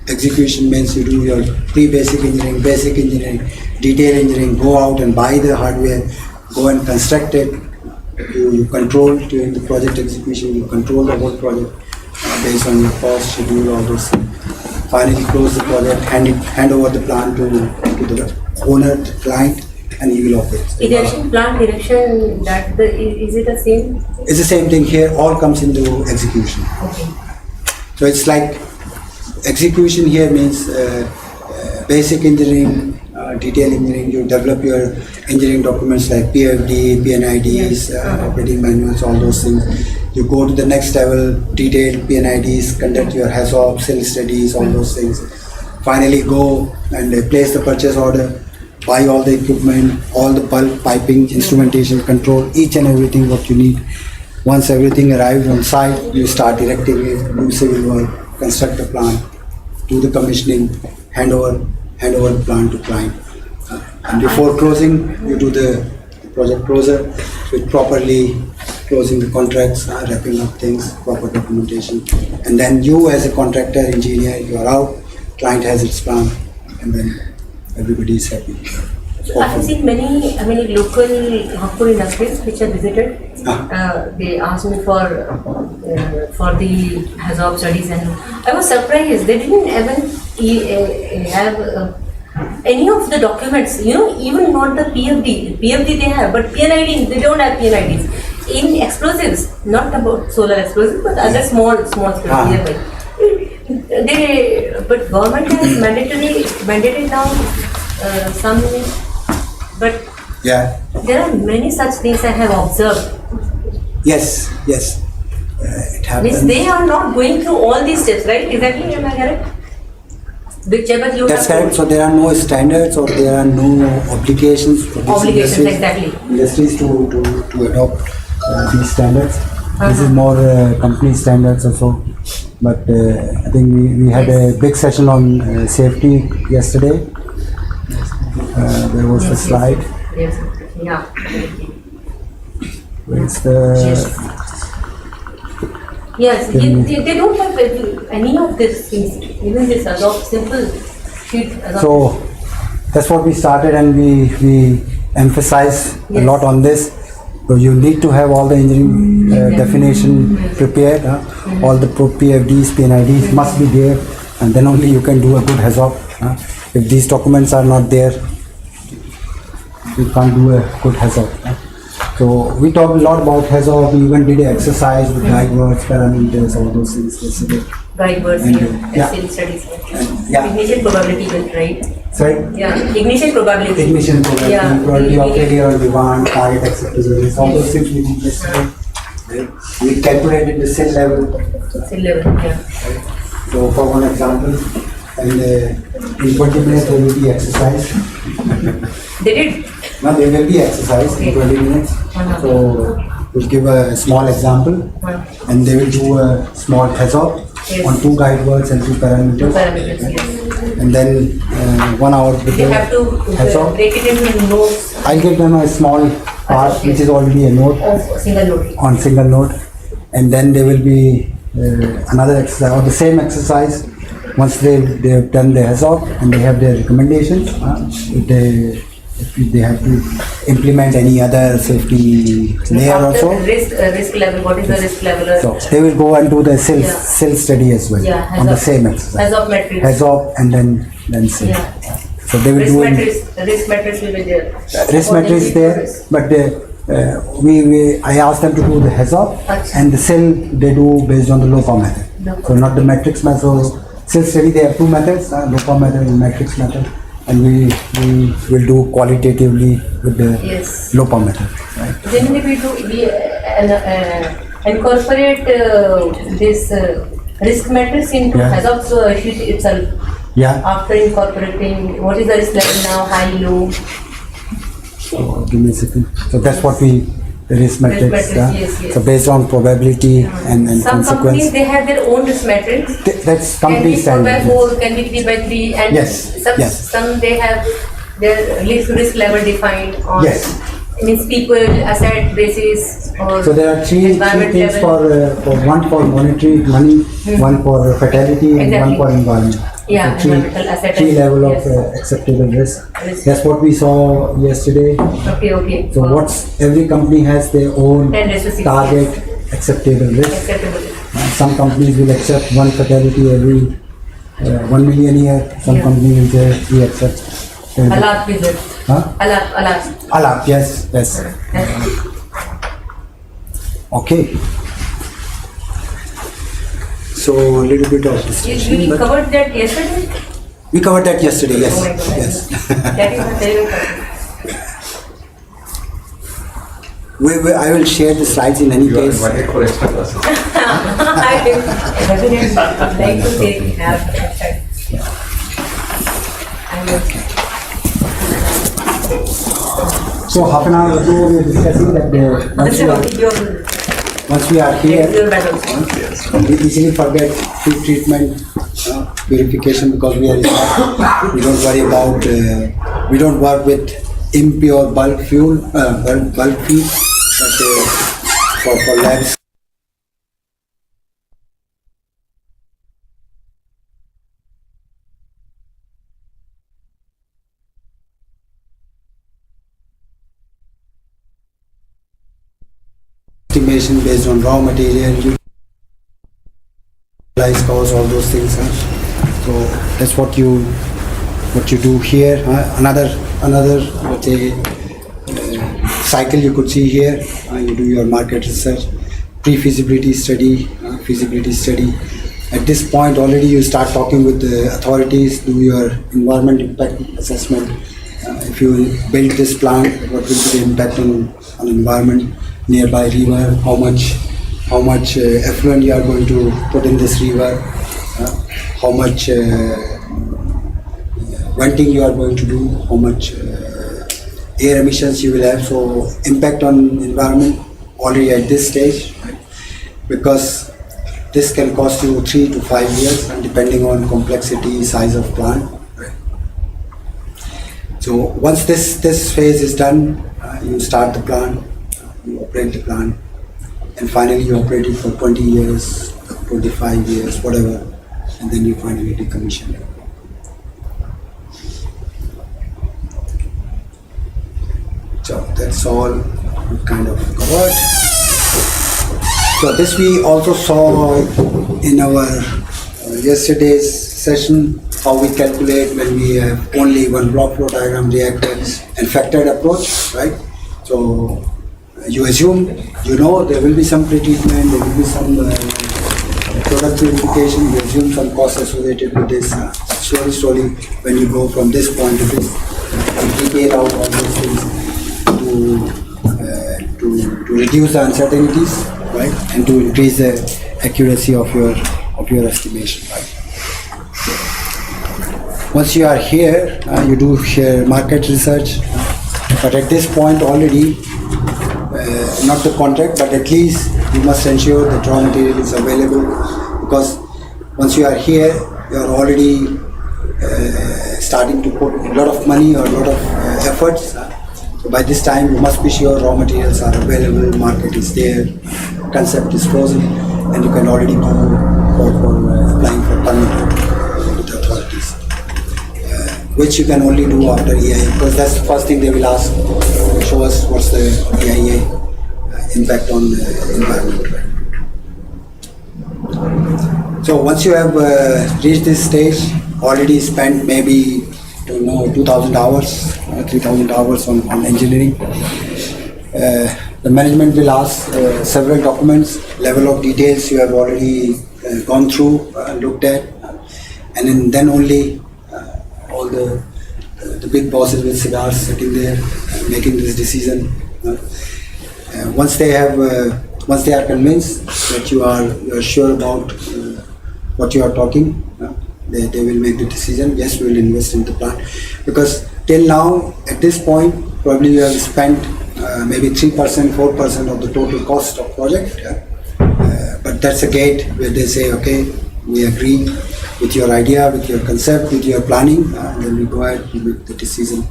Execution means you do your pre-basic engineering, basic engineering, detail engineering, go out and buy the hardware, go and construct it. You control during the project execution, you control the whole project based on your cost, schedule, all those things. Finally close the project, hand over the plant to the owner, the client, and he will operate. Erection, plant erection, is it the same? It's the same thing here, all comes into execution. Okay. So it's like execution here means basic engineering, detail engineering. You develop your engineering documents like PFD, PNIDs, operating manuals, all those things. You go to the next level, detailed PNIDs, conduct your HAZOP, cell studies, all those things. Finally go and place the purchase order, buy all the equipment, all the bulk, piping, instrumentation, control, each and everything what you need. Once everything arrives on site, you start erecting it, do civil work, construct the plant, do the commissioning, hand over the plant to client. And before closing, you do the project closure with properly closing the contracts, wrapping up things, proper documentation. And then you as a contractor, engineer, you are out, client has its plan, and then everybody is happy. I have seen many local Nagpur industries which I visited. They asked me for the HAZOP studies, and I was surprised. They didn't even have any of the documents. Even not the PFD. PFD they have, but PNID they don't have PNIDs. In explosives, not about solar explosives, but other small scale. But government has mandated now some. But Yeah. there are many such things I have observed. Yes. It happens. Means they are not going through all these steps, right? Exactly, am I correct? Whichever you That's have correct. So told. there are no standards or there are no obligations for these Obligations, industries to adopt these standards. This is more company standards also. But I think we had a big session on safety yesterday. There was a slide. Yes. Yeah. It's the Yes, they don't have any of these things. Even this HAZOP simple sheet. so that's what we started, and we emphasize a lot on this. So you need to have all the engineering definition prepared. All the PFDs, PNIDs must be there, and then only you can do a good HAZOP. If these documents are not there, you can't do a good HAZOP. So we talked a lot about HAZOP. We even did an exercise with guide words, parameters, all those things yesterday. Guide words, Yeah. SL studies. Yeah. Ignition probability, right? Sorry? Yeah, ignition probability. Ignition probability, Yeah. probability of failure on demand, target acceptance, all those things we did yesterday. We calculated the cell level. Still level, yeah. So for one example, and in 20 minutes there will be exercise. They did. Now there will be exercise in 20 minutes. So we'll give a small example, and they will do a small HAZOP on 2 guide words and 2 parameters. Parameters, yes. And then 1 hour with They the have to HAZOP. break it into notes I'll give them a small part which is already a note of single note. on single note, and then there will be another exercise or the same exercise once they have done the HAZOP and they have their recommendations. If they have to implement any other safety layer also. Risk level, what is the risk level? So they will go and do the cell Yeah. study as well on the same exercise. HAZOP metrics. HAZOP and then cell. Yeah. So they will Risk do metrics will be there. risk metrics there, but I asked them to do the HAZOP and the cell they do based on the LOPA method. So not the metrics method. So cell study they have 2 methods, LOPA method and matrix method, and we will do qualitatively with the Yes. LOPA method. Right? Generally we incorporate this risk matrix into Yeah. HAZOP sheet itself. Yeah. After incorporating, what is the risk level now, high, low? So give me a second. So that's what the risk matrix. matrix, Yeah? yes, yes. So based on probability and Some consequence. companies, they have their own risk matrix. That's Can company be 4 by standard. 4, can be 3 by 3, and Yes, some, yes. some they have their risk level defined on Yes. means people, asset basis, or So there are three environment things level. for one for monetary money, one for fatality, and one Exactly. for environment. Yeah, so environmental asset three and- level of yes. acceptable risk. Risk. That's what we saw yesterday. Okay. So what's every company has their own 10 raised to 60. target acceptable risk. Acceptable. Some companies will accept one fatality every 1 million a year. Some Yeah. companies will say we accept. Alat visit. Huh? Alat. Alarm, yes. Okay. So a little bit of discussion. We but covered that yesterday? we covered that yesterday, yes. Oh my God. Yes. That is a terrible topic. I will share the slides in any You are case. invited for extra classes. I definitely like to have that. So half an hour ago we were discussing that once we are here, Your background. we easily forget pre-treatment purification because we are inside. We don't worry about, we don't work with impure bulk fuel, bulk feed, but for labs. Estimation based on raw material, utilize cost, all those things. So that's what you do here. Another let's say cycle you could see here. You do your market research, pre-feasibility study, feasibility study. At this point already you start talking with the authorities, do your environment impact assessment. If you build this plant, what will be the impact on environment, nearby river, how much effluent you are going to put in this river, how much venting you are going to do, how much air emissions you will have. So impact on environment already at this stage, right? Because this can cost you 3 to 5 years, and depending on complexity, size of plant. Right? So once this phase is done, you start the plant, you operate the plant, and finally you operate it for 20 years, 25 years, whatever, and then you finally decommission it. So that's all we kind of covered. So this we also saw in our yesterday's session, how we calculate when we have only one block flow diagram reactor and factored approach, right? So you assume, there will be some pretreatment, there will be some product purification, you assume some costs associated with this. Slowly, when you go from this point to this, you detail out all those things to reduce the uncertainties, right, and to increase the accuracy of your estimation, right. Once you are here, you do share market research, but at this point already, not the contract, but at least you must ensure that raw material is available, because once you are here, you are already starting to put a lot of money or a lot of efforts. So by this time, you must be sure raw materials are available, market is there, concept is frozen, and you can already go for applying for permit with the authorities, which you can only do after EIA, because that's the first thing they will ask. Show us what's the EIA impact on the environment. So once you have reached this stage, already spent maybe 2,000 hours, 3,000 hours on engineering. The management will ask several documents, level of details you have already gone through, looked at, and then only all the big bosses with cigars sitting there making this decision. once they are convinced that you are sure about what you are talking, they will make the decision. Yes, we will invest in the plant, because till now at this point probably you have spent maybe 3%, 4% of the total cost of project. But that's a gate where they say, okay, we agree with your idea, with your concept, with your planning, and then we go ahead and make the decision.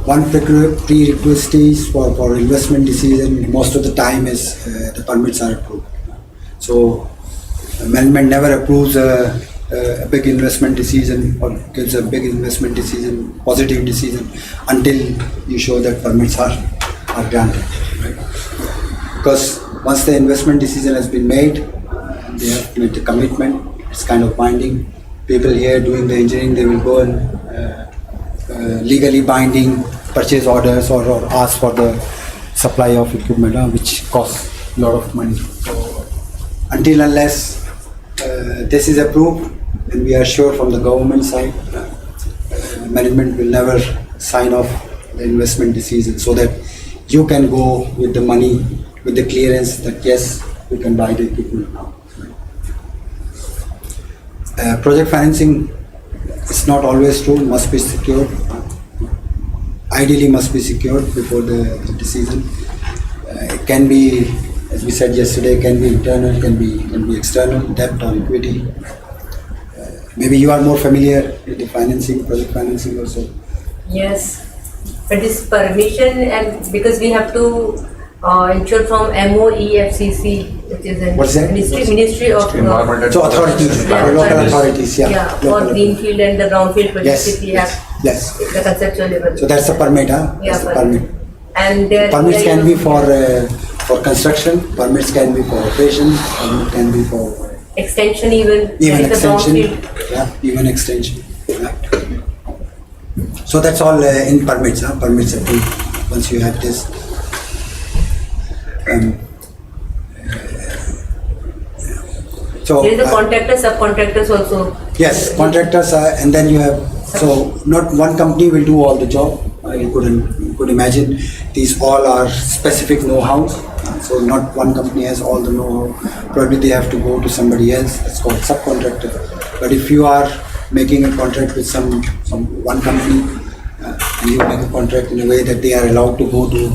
One prerequisite is for investment decision most of the time is the permits are approved. So management never approves a big investment decision or gives a big investment decision, positive decision, until you show that permits are granted. Right? Because once the investment decision has been made, they have made the commitment, it's kind of binding. People here doing the engineering, they will go and legally binding purchase orders or ask for the supply of equipment, which costs a lot of money. So until unless this is approved, and we are sure from the government side, management will never sign off the investment decision, so that you can go with the money, with the clearance that yes, we can buy the equipment now. Project financing is not always true, must be secured. Ideally must be secured before the decision. It can be, as we said yesterday, can be internal, can be external, debt or equity. Maybe you are more familiar with the financing, project financing also. Yes, but this permission, and because we have to ensure from MOEFCC, which is a What's that? Ministry of Environment. So authorities, local authorities, yeah. for Local greenfield and the brownfield projects, Yes, we have yes. the conceptual level. So that's the permit, huh? Yeah, That's the permit. permit. And there Permits can be for construction, permits can be for operation, permit can be for extension, even even like the extension. brownfield. Yeah, even extension. Yeah. So that's all in permits, huh? Permits approved once you have this. So There is a contractor, subcontractors also. yes, contractors and then you have, so not one company will do all the job. You could imagine these all are specific know-hows. So not one company has all the know-how. Probably they have to go to somebody else. That's called subcontractor. But if you are making a contract with some one company, and you make a contract in a way that they are allowed to go to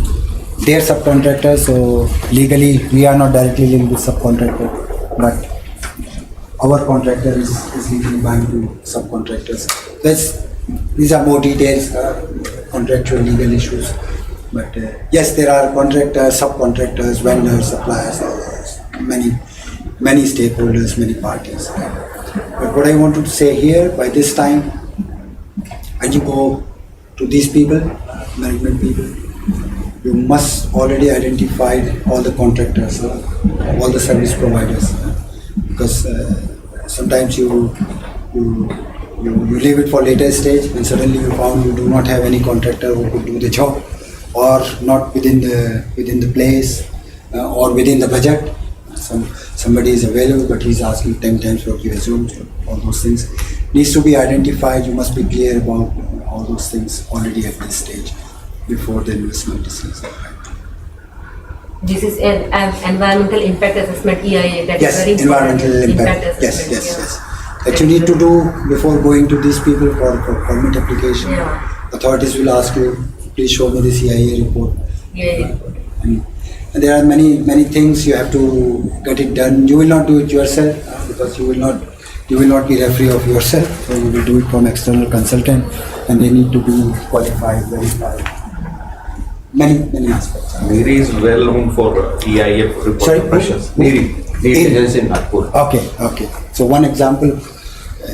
their subcontractor. So legally, we are not directly linked with subcontractor, but our contractor is legally bound to subcontractors. These are more details, contractual legal issues. But yes, there are contractors, subcontractors, vendors, suppliers, many stakeholders, many parties. But what I wanted to say here, by this time, when you go to these people, management people, you must already identify all the contractors, all the service providers, because sometimes you leave it for later stage and suddenly you found you do not have any contractor who could do the job, or not within the place or within the budget. Somebody is available but he's asking 10 times what you assume. So all those things needs to be identified. You must be clear about all those things already at this stage before the investment decision. This is an environmental impact assessment, EIA. That Yes, is very important. environmental impact. Yes, assessment, yes. That you need to do before going to these people for permit application. Yeah. Authorities will ask you, please show me this EIA report. Yeah. And there are many things you have to get it done. You will not do it yourself because you will not be referee of yourself. So you will do it from external consultant, and they need to be qualified, verified. Many aspects. Niri is well known for EIA report Sorry? pressures. Niri agency in Nagpur. Okay. So one example,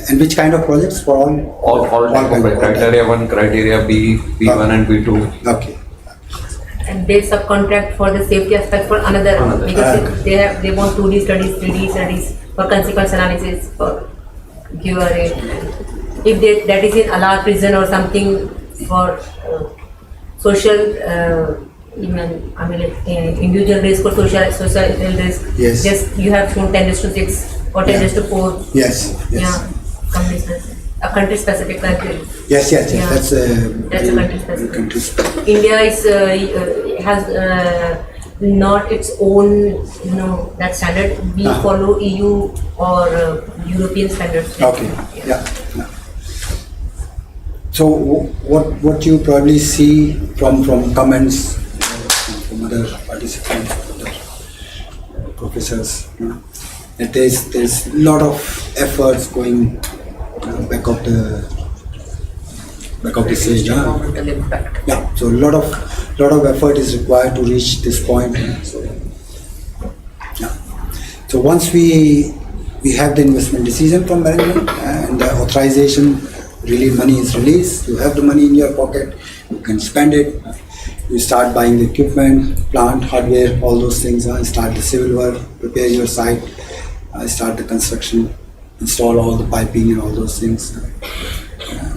and which kind of projects for all? All type of criteria 1, criteria B, B1 and B2. Okay. And they subcontract for the safety aspect for another. Because they want 2D studies, 3D studies for consequence analysis for QRA. If that is in Alar prison or something for social, individual risk or social risk. Yes. Just you have shown 10:6 or 10:4. Yes. Yeah, a country specific criteria. Yes. Yeah. That's That's a country specific. country specific. India is has not its own, that standard. We follow EU or European standards. Okay. Yeah. So what you probably see from comments from other participants, other professors, that there's a lot of efforts going back of the stage. Environmental impact. Yeah. So a lot of effort is required to reach this point. So once we have the investment decision from management and the authorization, really money is released, you have the money in your pocket, you can spend it, you start buying the equipment, plant, hardware, all those things, start the civil work, prepare your site, start the construction, install all the piping and all those things,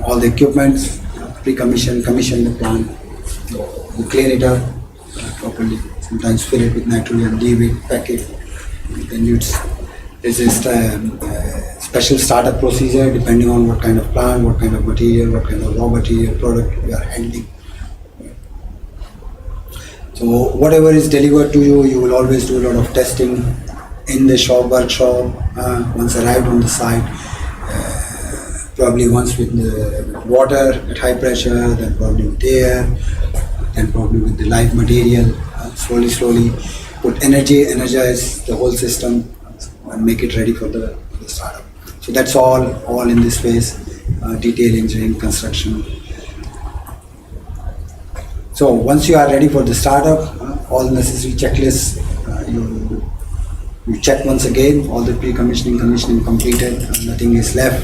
all the equipment, pre-commission, commission the plant, you clean it up properly, sometimes fill it with nitrogen, leave it, pack it, then there's a special startup procedure depending on what kind of plant, what kind of material, what kind of raw material product we are handling. So whatever is delivered to you, you will always do a lot of testing in the shop, workshop, once arrived on the site, probably once with the water at high pressure, then probably with air, then probably with the live material, slowly put energize the whole system and make it ready for the startup. So that's all in this phase, detail engineering, construction. So once you are ready for the startup, all necessary checklists, you check once again, all the pre-commissioning, commissioning completed, nothing is left.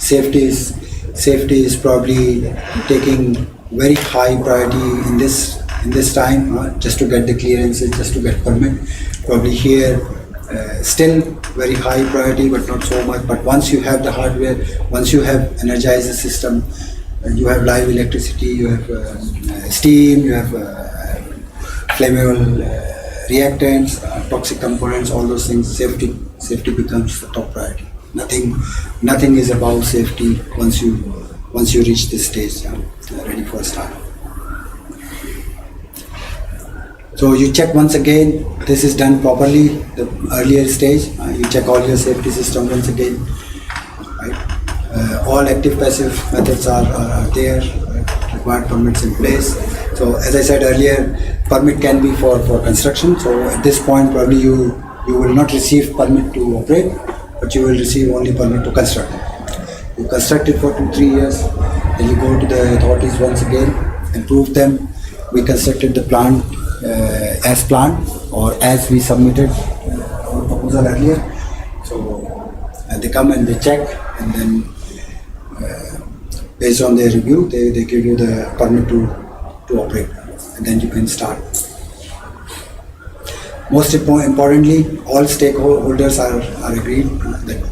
Safety is probably taking very high priority in this time, just to get the clearances, just to get permit. Probably here, still very high priority, but not so much. But once you have the hardware, once you have energized the system, you have live electricity, you have steam, you have flammable reactants, toxic components, all those things. Safety becomes the top priority. Nothing is about safety once you reach this stage, ready for a startup. So you check once again, this is done properly, the earlier stage, you check all your safety system once again, right? All active passive methods are there, required permits in place. So as I said earlier, permit can be for construction, so at this point probably you will not receive permit to operate, but you will receive only permit to construct. You construct it for 2-3 years, then you go to the authorities once again and prove them we constructed the plant as planned or as we submitted our proposal earlier. So they come and they check, and then based on their review, they give you the permit to operate, and then you can start. Most importantly, all stakeholders are agreed that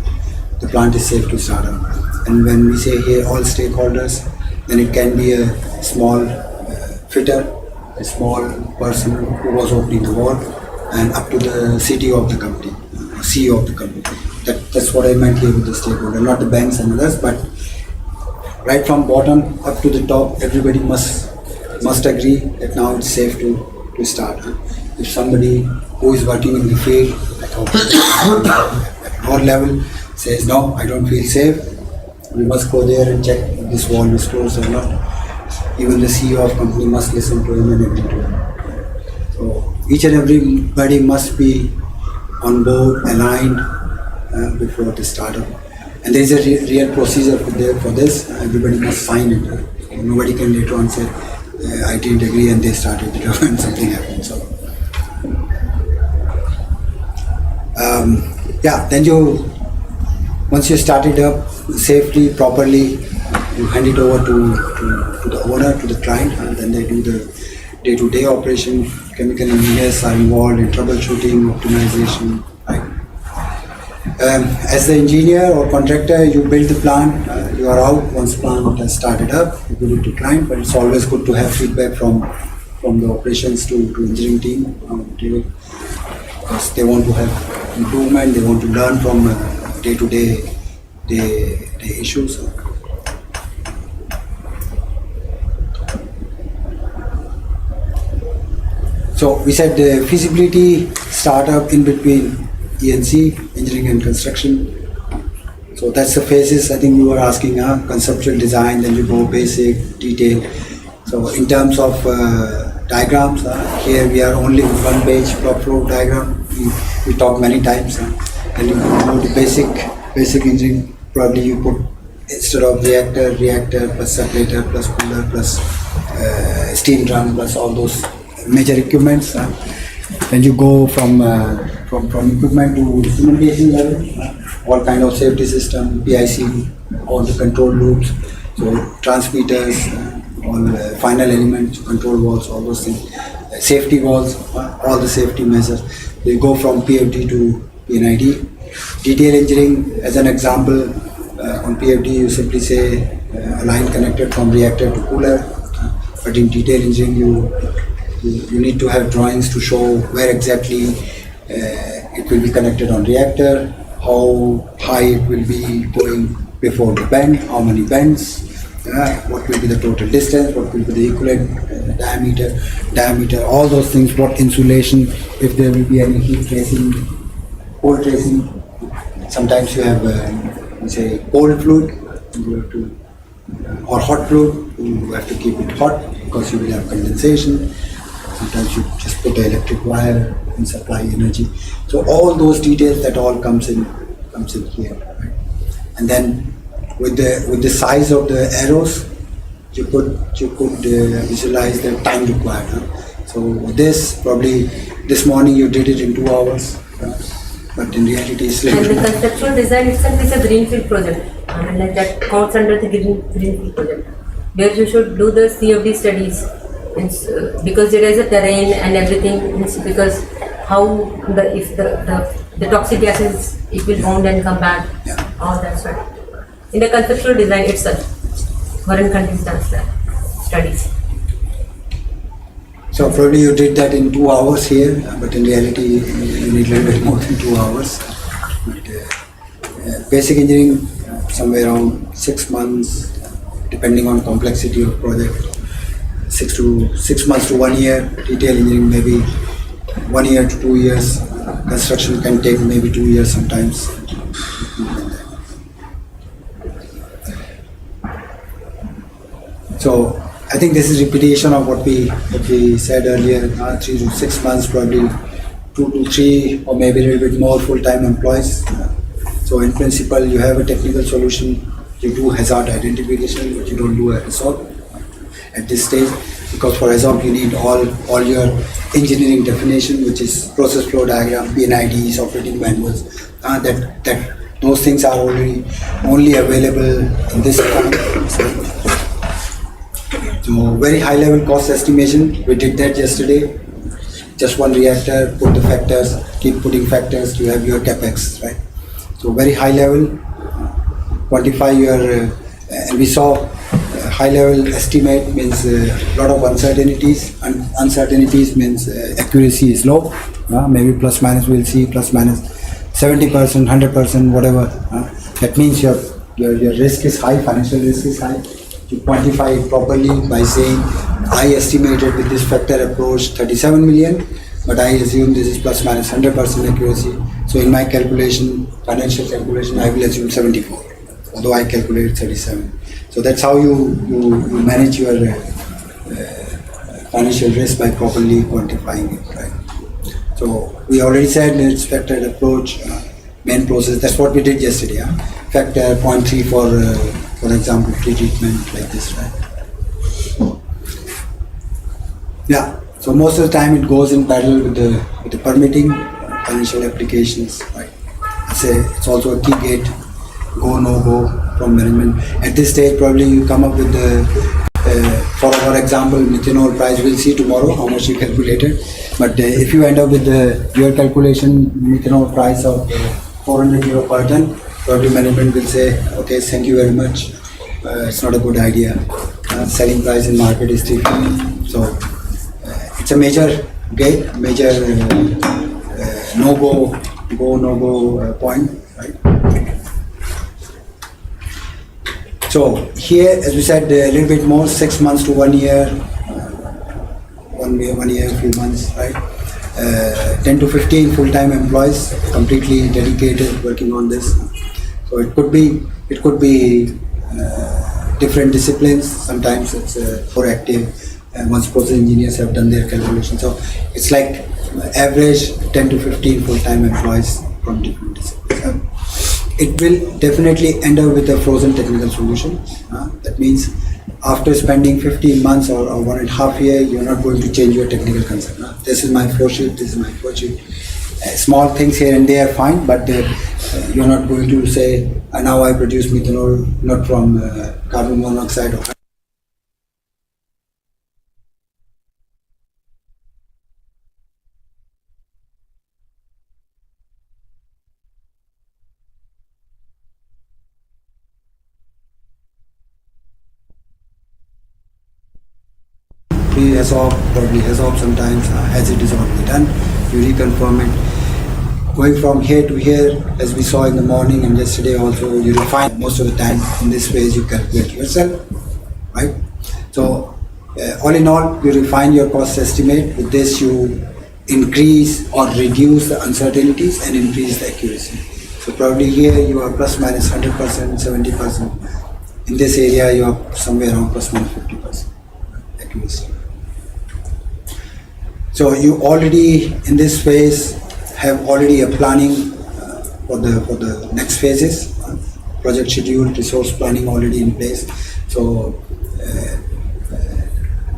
the plant is safe to start up. And when we say here all stakeholders, then it can be a small fitter, a small person who was opening the wall, and up to the CTO of the company, CEO of the company. That's what I meant here with the stakeholder, not the banks and others, but right from bottom up to the top, everybody must agree that now it's safe to start. If somebody who is working in the field at our level says, no, I don't feel safe, we must go there and check if this wall is closed or not. Even the CEO of the company must listen to him and agree to him. So each and everybody must be on board, aligned before the startup. And there is a real procedure for this. Everybody must sign it. Nobody can later on say, I didn't agree, and they started it and something happened. So then once you start it up safely, properly, you hand it over to the owner, to the client, and then they do the day-to-day operation. Chemical engineers are involved in troubleshooting, optimization. Right? As the engineer or contractor, you build the plant, you are out once plant has started up, you give it to client, but it's always good to have feedback from the operations to engineering team, because they want to have improvement, they want to learn from day-to-day issues. So we said the feasibility startup in between ENC, engineering and construction. So that's the phases. I think you were asking, conceptual design, then you go basic, detail. So in terms of diagrams, here we are only with one page block flow diagram. We talk many times. Then you go to basic engineering. Probably you put instead of reactor plus separator plus cooler plus steam drum plus all those major equipments. Then you go from equipment to instrumentation level, all kind of safety system, PIC, all the control loops, so transmitters, all final elements, control valves, all those things, safety valves, all the safety measures. You go from PFD to PNID. Detail engineering, as an example, on PFD you simply say a line connected from reactor to cooler, but in detail engineering you need to have drawings to show where exactly it will be connected on reactor, how high it will be going before the bend, how many bends, what will be the total distance, what will be the equivalent diameter, all those things, what insulation, if there will be any heat tracing, cold tracing. Sometimes you have, say, cold fluid, you have to, or hot fluid, you have to keep it hot because you will have condensation. Sometimes you just put an electric wire and supply energy. So all those details, that all comes in here. Right? And then with the size of the arrows, you could visualize the time required. So this probably this morning you did it in 2 hours. But in reality, it's and the conceptual design itself is a greenfield project. I mean, like that counts under the greenfield project, where you should do the CFD studies, because there is a terrain and everything. Because how if the toxic gases, it will bond and come back. Yeah. All that sort. In the conceptual design itself, foreign countries does that studies. So probably you did that in 2 hours here, but in reality you need a little bit more than 2 hours. But, basic engineering, somewhere around 6 months, depending on complexity of project. 6 months to 1 year. Detail engineering maybe 1 year to 2 years. Construction can take maybe 2 years sometimes. So I think this is repetition of what we said earlier. 3 to 6 months, probably 2 to 3, or maybe a little bit more full-time employees. So in principle, you have a technical solution. You do hazard identification, but you don't do a HAZOP at this stage, because for HAZOP you need all your engineering definition, which is process flow diagram, PNIDs, operating manuals. That those things are only available in this time. So very high level cost estimation, we did that yesterday. Just one reactor, put the factors, keep putting factors, you have your capex, right? So very high level, quantify your, and we saw high level estimate means a lot of uncertainties, and uncertainties means accuracy is low, maybe plus minus we'll see plus minus 70%, 100%, whatever. That means your risk is high, financial risk is high. To quantify it properly by saying, I estimated with this factor approach 37 million, but I assume this is plus minus 100% accuracy. So in my calculation, financial calculation, I will assume 74, although I calculated 37. So that's how you manage your financial risk, by properly quantifying it, right? So we already said let's factored approach, main process. That's what we did yesterday. Factor 0.3 for example, pre-treatment like this, right? Yeah. So most of the time it goes in parallel with the permitting, financial applications, right? It's also a key gate, go no go from management. At this stage, probably you come up with for example, methanol price. We'll see tomorrow how much you calculated. But if you end up with your calculation methanol price of 400 euro per ton, probably management will say, okay, thank you very much. It's not a good idea. Selling price in market is 350. So it's a major gate, major no-go point, right? So here, as we said, a little bit more, 6 months to 1 year, 1 year, few months, right? 10 to 15 full-time employees, completely dedicated, working on this. So it could be different disciplines. Sometimes it's proactive. Once process engineers have done their calculations, so it's like average 10 to 15 full-time employees from different disciplines. It will definitely end up with a frozen technical solution. That means after spending 15 months or 1.5 years, you're not going to change your technical concept. This is my flow sheet, this is my flow sheet. Small things here and there are fine, but you're not going to say, now I produce methanol not from carbon monoxide or probably has off sometimes, as it is already done, you reconfirm it. Going from here to here, as we saw in the morning and yesterday also, you refine most of the time. In this phase, you calculate yourself, right? So, all in all, you refine your cost estimate. With this, you increase or reduce the uncertainties and increase the accuracy. So, probably here you are plus minus 100%, 70%. In this area, you are somewhere around plus minus 50% accuracy. So you already in this phase have already a planning for the next phases, project schedule, resource planning already in place. So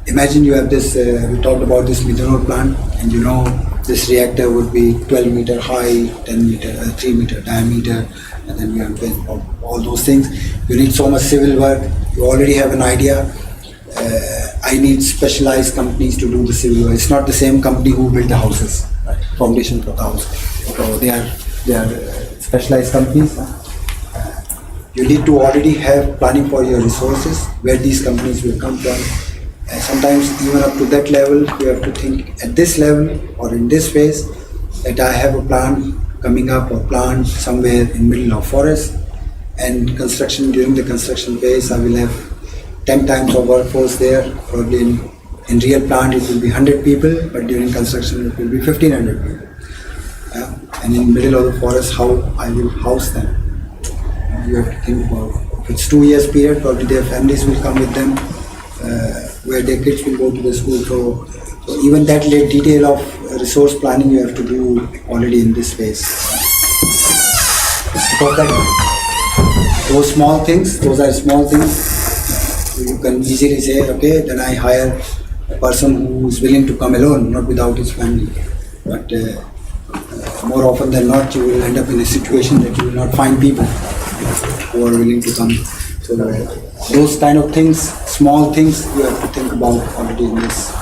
imagine you have this. We talked about this methanol plant, and you know this reactor would be 12 meter high, 10 meter, 3 meter diameter, and then you have all those things. You need so much civil work. You already have an idea. I need specialized companies to do the civil work. It's not the same company who built the houses, right? Foundation for the house. So they are specialized companies. You need to already have planning for your resources, where these companies will come from. Sometimes even up to that level, you have to think at this level or in this phase that I have a plan coming up or plan somewhere in middle of forest, and construction, during the construction phase, I will have 10 times of workforce there. Probably in real plant it will be 100 people, but during construction it will be 1500 people. And in middle of the forest, how I will house them. You have to think about, if it's 2 years period, probably their families will come with them, where their kids will go to the school. So even that detail of resource planning you have to do already in this phase. Because those small things, those are small things. You can easily say, okay, then I hire a person who is willing to come alone, not without his family. But more often than not, you will end up in a situation that you will not find people who are willing to come. So those kind of things, small things, you have to think about already in this.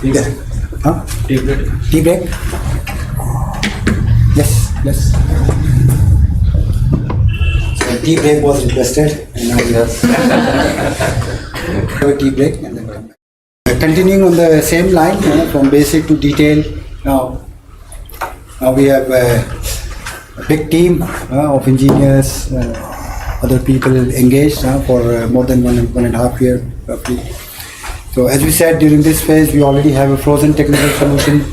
Yeah. Huh? Tea break. Tea break? Yes. So tea break was requested, and now we have have a tea break and then come back. Continuing on the same line, from basic to detail, now we have a big team of engineers, other people engaged for more than 1.5 years roughly. So as we said, during this phase we already have a frozen technical solution.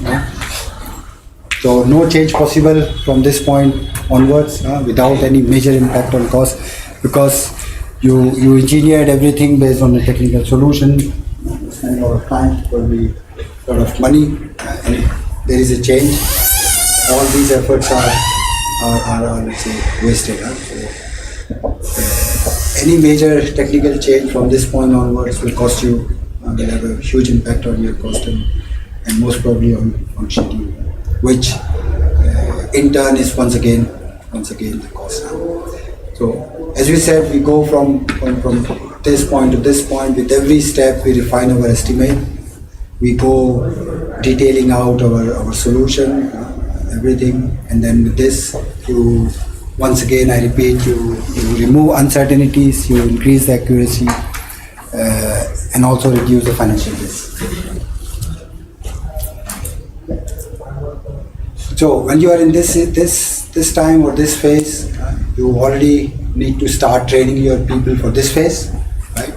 So no change possible from this point onwards without any major impact on cost, because you engineered everything based on a technical solution. Spend a lot of time, probably a lot of money, and there is a change. All these efforts are let's say wasted. Any major technical change from this point onwards will cost you, will have a huge impact on your cost and most probably on schedule, which in turn is once again the cost. So as we said, we go from this point to this point. With every step we refine our estimate, we go detailing out our solution, everything, and then with this you, once again I repeat, you remove uncertainties, you increase the accuracy, and also reduce the financial risk. So when you are in this time or this phase, you already need to start training your people for this phase, right?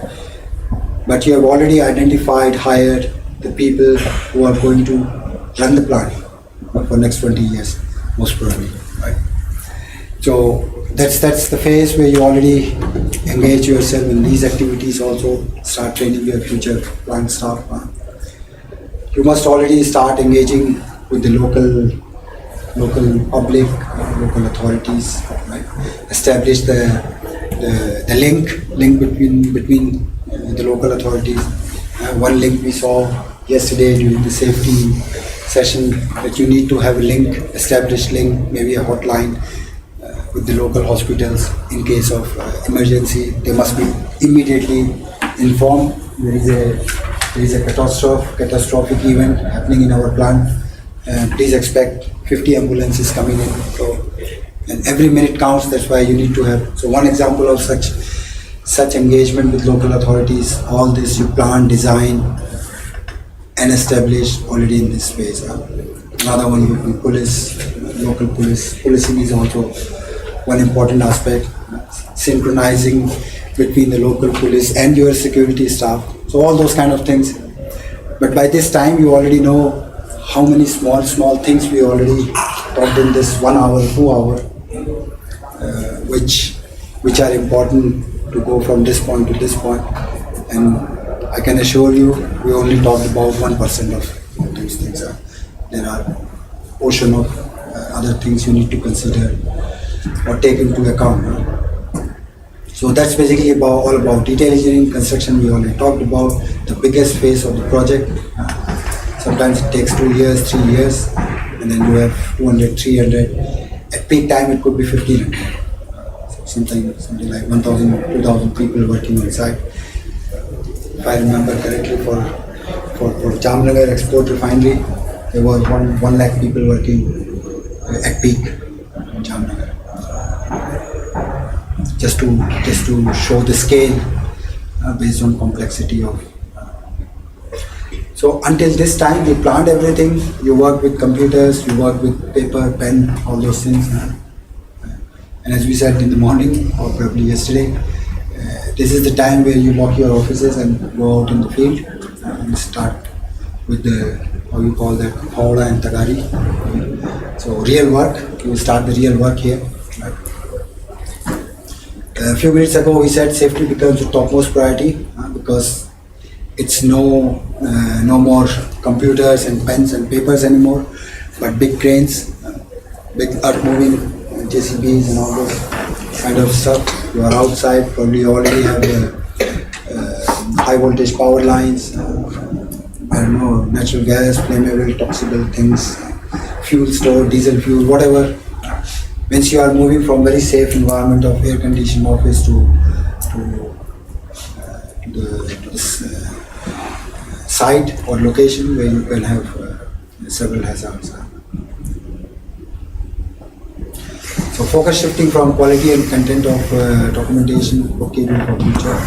But you have already identified, hired the people who are going to run the plant for next 20 years, most probably, right? So that's the phase where you already engage yourself in these activities. Also start training your future plant staff. You must already start engaging with the local public, local authorities, right? Establish the link between the local authorities. One link we saw yesterday during the safety session, that you need to have a link, established link, maybe a hotline with the local hospitals in case of emergency. They must be immediately informed. There is a catastrophic event happening in our plant. Please expect 50 ambulances coming in. So, and every minute counts. That's why you need to have. So one example of such engagement with local authorities. All this you plan, design, and establish already in this phase. Another one would be police, local police. Policing is also one important aspect. Synchronizing between the local police and your security staff. So all those kind of things. But by this time you already know how many small things we already talked in this 1 hour, 2 hour, which are important to go from this point to this point. And I can assure you, we only talked about 1% of those things. There are ocean of other things you need to consider or take into account. So that's basically all about detail engineering. Construction we already talked about. The biggest phase of the project. Sometimes it takes 2 years, 3 years, and then you have 200, 300. At peak time it could be 1500. Something like 1,000, 2,000 people working on site. If I remember correctly, for Jamnagar export refinery, there was 1 lakh people working at peak in Jamnagar. Just to show the scale based on complexity of. So until this time, you planned everything. You work with computers, you work with paper, pen, all those things. And as we said in the morning, or probably yesterday, this is the time where you lock your offices and go out in the field and start with the, how you call that, Howda and Tagari. So real work, you start the real work here. Right? A few minutes ago we said safety becomes the topmost priority because it's no more computers and pens and papers anymore, but big cranes, big earth moving JCBs and all those kind of stuff. You are outside, probably already have high voltage power lines, I don't know, natural gas, flammable, toxical things, fuel store, diesel fuel, whatever. Means you are moving from very safe environment of air conditioned office to this site or location where you can have several hazards. So focus shifting from quality and content of documentation, bookkeeping for future.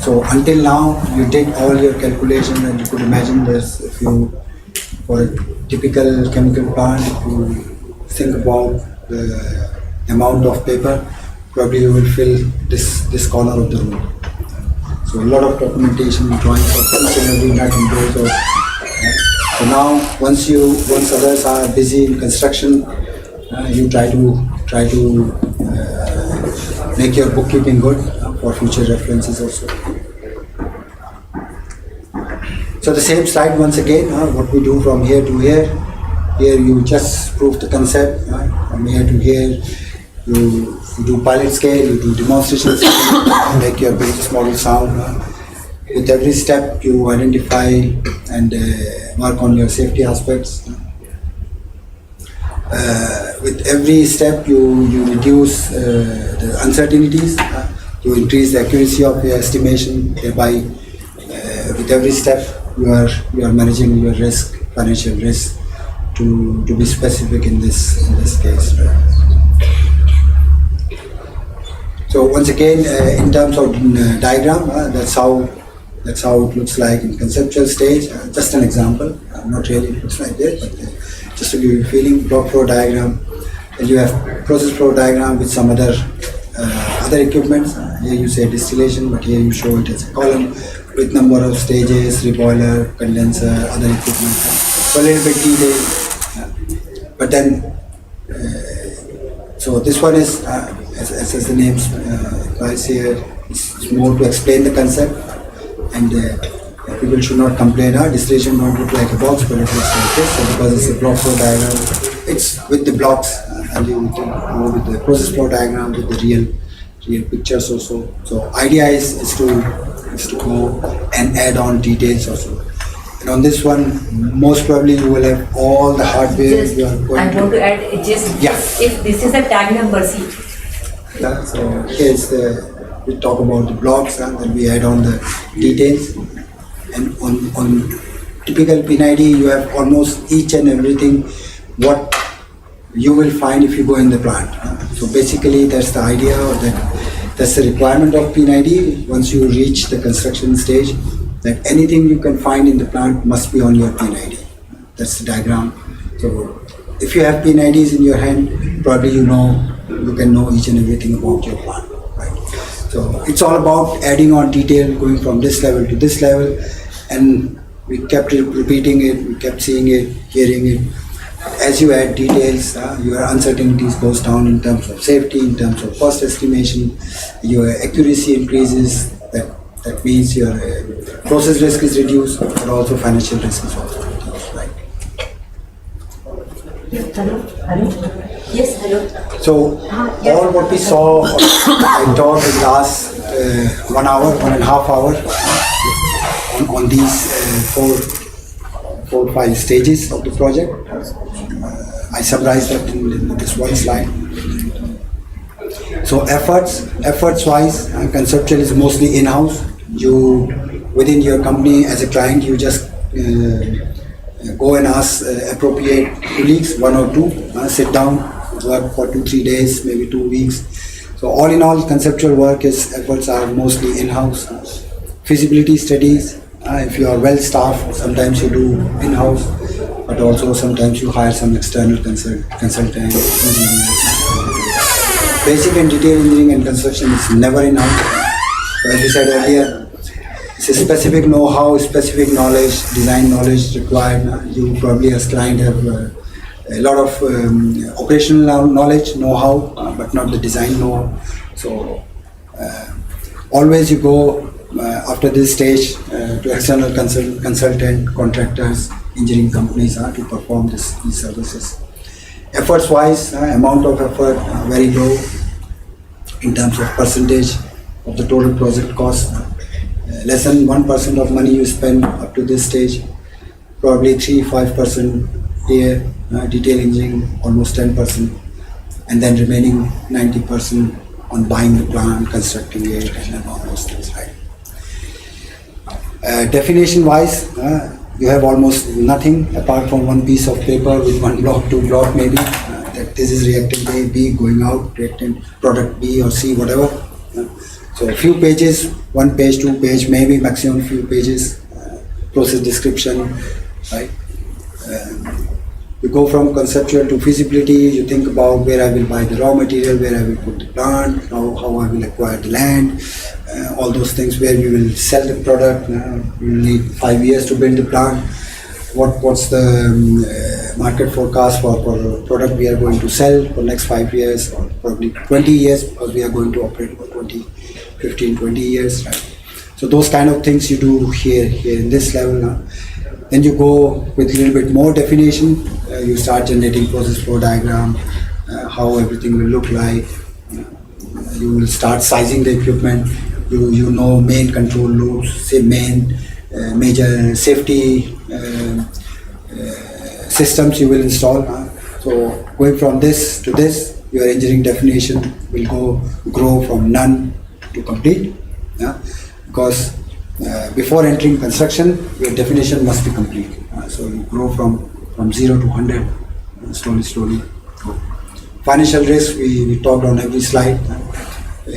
So until now you did all your calculations and you could imagine this. If you, for a typical chemical plant, if you think about the amount of paper, probably you will fill this corner of the room. So a lot of documentation, drawings of each and every nut and bolt. So now once others are busy in construction, you try to make your bookkeeping good for future references also. So the same slide once again, what we do from here to here. Here you just prove the concept. From here to here, you do pilot scale, you do demonstration scale, make your business model sound. With every step you identify and work on your safety aspects. With every step you reduce the uncertainties, you increase the accuracy of your estimation. Thereby, with every step you are managing your risk, financial risk, to be specific in this case. So once again, in terms of diagram, that's how it looks like in conceptual stage. Just an example, not really it looks like this, but just to give you a feeling. Block flow diagram, and you have process flow diagram with some other other equipments. Here you say distillation, but here you show it as a column with number of stages, reboiler, condenser, other equipment. So a little bit detailed. But then, so this one is, as the name implies here, it's more to explain the concept, and people should not complain, distillation don't look like a box, but it looks like this. So because it's a block flow diagram, it's with the blocks, and you can go with the process flow diagram, with the real pictures also. So idea is to go and add on details also. And on this one, most probably you will have all the hardware Just, you are going I want to add just Yeah. if this is the tag number, see. Yeah, so here's we talk about the blocks, and then we add on the details. And on typical PID, you have almost each and everything what you will find if you go in the plant. So basically, that's the idea, or that's the requirement of PID. Once you reach the construction stage, that anything you can find in the plant must be on your PID. That's the diagram. So if you have PIDs in your hand, probably you can know each and everything about your plant. Right? So it's all about adding on detail, going from this level to this level, and we kept repeating it, we kept seeing it, hearing it. As you add details, your uncertainties goes down in terms of safety, in terms of cost estimation, your accuracy increases. That means your process risk is reduced, but also financial risk is also reduced, right? Hello? Yes, hello. So all what we saw, I taught in last 1 hour, 1.5 hours on these four, 5 stages of the project. I summarized that in this one slide. So efforts wise, conceptual is mostly in-house. You, within your company as a client, you just go and ask appropriate colleagues, 1 or 2, sit down, work for 2-3 days, maybe 2 weeks. So all in all, conceptual work efforts are mostly in-house. Feasibility studies, if you are well staffed, sometimes you do in-house, but also sometimes you hire some external consultant, engineers. Basic and detailed engineering and construction is never in-house. As we said earlier, it's a specific know-how, specific knowledge, design knowledge required. You probably as client have a lot of operational knowledge, know-how, but not the design know-how. So always you go after this stage to external consultant, contractors, engineering companies to perform these services. Efforts wise, amount of effort very low in terms of percentage of the total project cost. Less than 1% of money you spend up to this stage, probably 3-5% here, detail engineering almost 10%, and then remaining 90% on buying the plant, constructing it, and all those things, right? Definition wise, you have almost nothing apart from one piece of paper with 1 block, 2 block maybe, that this is reactant A, B going out, reactant product B or C, whatever. So a few pages, 1 page, 2 page, maybe maximum few pages, process description, right? You go from conceptual to feasibility, you think about where I will buy the raw material, where I will put the plant, how I will acquire the land, all those things, where we will sell the product. We will need 5 years to build the plant. What's the market forecast for product we are going to sell for next 5 years, or probably 20 years, because we are going to operate for 15, 20 years, right? So those kind of things you do here in this level. Then you go with a little bit more definition. You start generating process flow diagram, how everything will look like. You will start sizing the equipment. You know main control loops, say major safety systems you will install. So going from this to this, your engineering definition will grow from none to complete. Because before entering construction, your definition must be complete. So you grow from 0 to 100, slowly. Financial risk, we talked on every slide.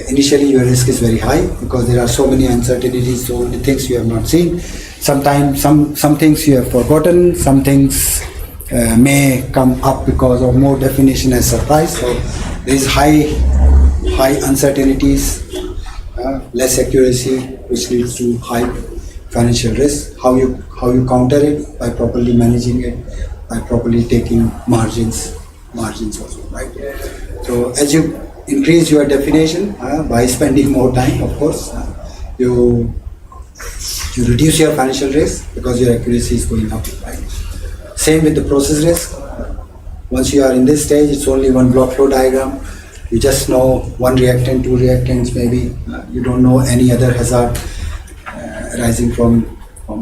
Initially, your risk is very high because there are so many uncertainties, so many things you have not seen. Sometimes some things you have forgotten, some things may come up because of more definition as surprise. So there is high high uncertainties, less accuracy, which leads to high financial risk. How you counter it? By properly managing it, by properly taking margins also, right? So as you increase your definition by spending more time, of course, you reduce your financial risk because your accuracy is going up, right? Same with the process risk. Once you are in this stage, it's only one block flow diagram. You just know one reactant, two reactants maybe. You don't know any other hazard arising from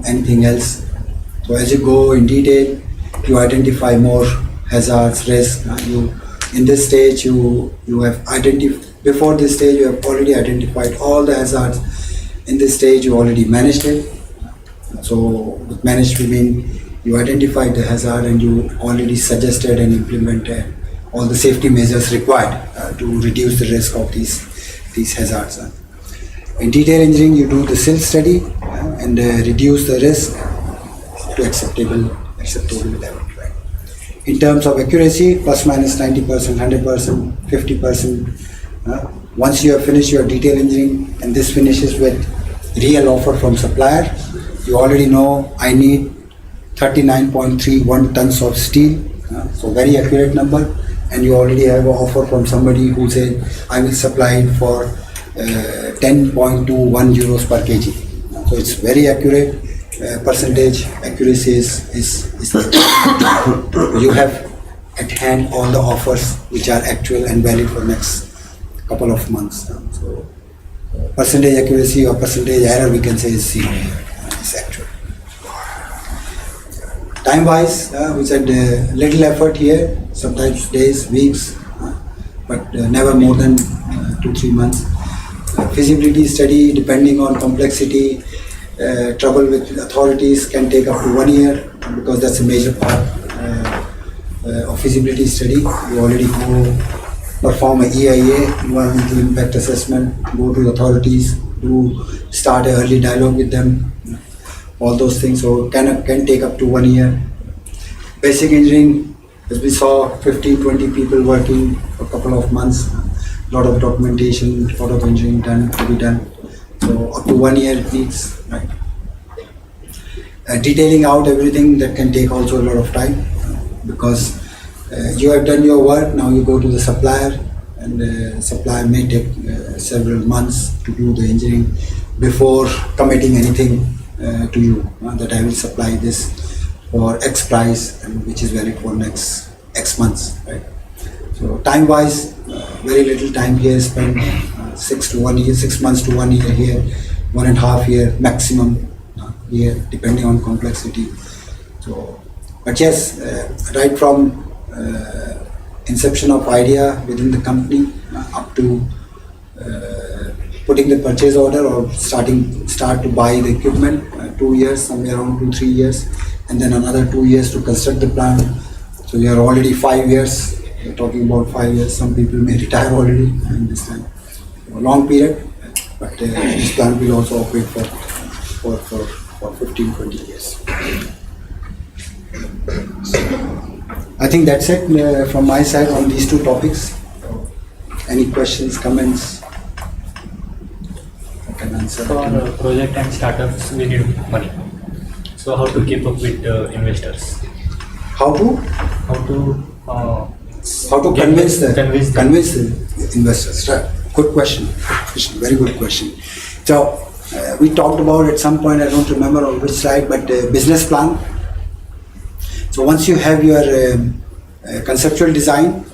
anything else. So as you go in detail, you identify more hazards, risks. In this stage, you have before this stage, you have already identified all the hazards. In this stage, you already managed it. So with managed, we mean you identified the hazard and you already suggested and implemented all the safety measures required to reduce the risk of these hazards. In detail engineering, you do the SIL study and reduce the risk to acceptable level. Right? In terms of accuracy, plus minus 90%, 100%, 50%. Once you have finished your detail engineering and this finishes with real offer from supplier, you already know I need 39.31 tons of steel, so very accurate number, and you already have an offer from somebody who said I will supply it for 10.21 euros per kg. So it's very accurate. Percentage accuracy is you have at hand all the offers which are actual and valid for next couple of months. So percentage accuracy or percentage error we can say is zero here. It's actual. Time wise, we said little effort here, sometimes days, weeks, but never more than 2-3 months. Feasibility study, depending on complexity, trouble with authorities can take up to 1 year because that's a major part of feasibility study. You already go perform an EIA, environmental impact assessment, go to authorities, start an early dialogue with them, all those things. So can take up to 1 year. Basic engineering, as we saw, 15-20 people working for a couple of months, lot of documentation, lot of engineering to be done. So up to 1 year it needs, right? Detailing out everything that can take also a lot of time because you have done your work, now you go to the supplier and the supplier may take several months to do the engineering before committing anything to you, that I will supply this for X price and which is valid for next X months, right? So time wise, very little time here spent, 6 months to 1 year here, 1.5 year maximum here, depending on complexity. So, but yes, right from inception of idea within the company up to putting the purchase order or start to buy the equipment, 2 years, somewhere around 2-3 years, and then another 2 years to construct the plant. So you are already 5 years. We're talking about 5 years. Some people may retire already in this time. A long period, but this plant will also operate for 15-20 years. I think that's it from my side on these two topics. Any questions, comments? I can answer. For project and startups, we need money. So how to keep up with the investors? How to convince the investors? Right. Good question. Very good question. So we talked about at some point, I don't remember on which slide, but business plan. So once you have your conceptual design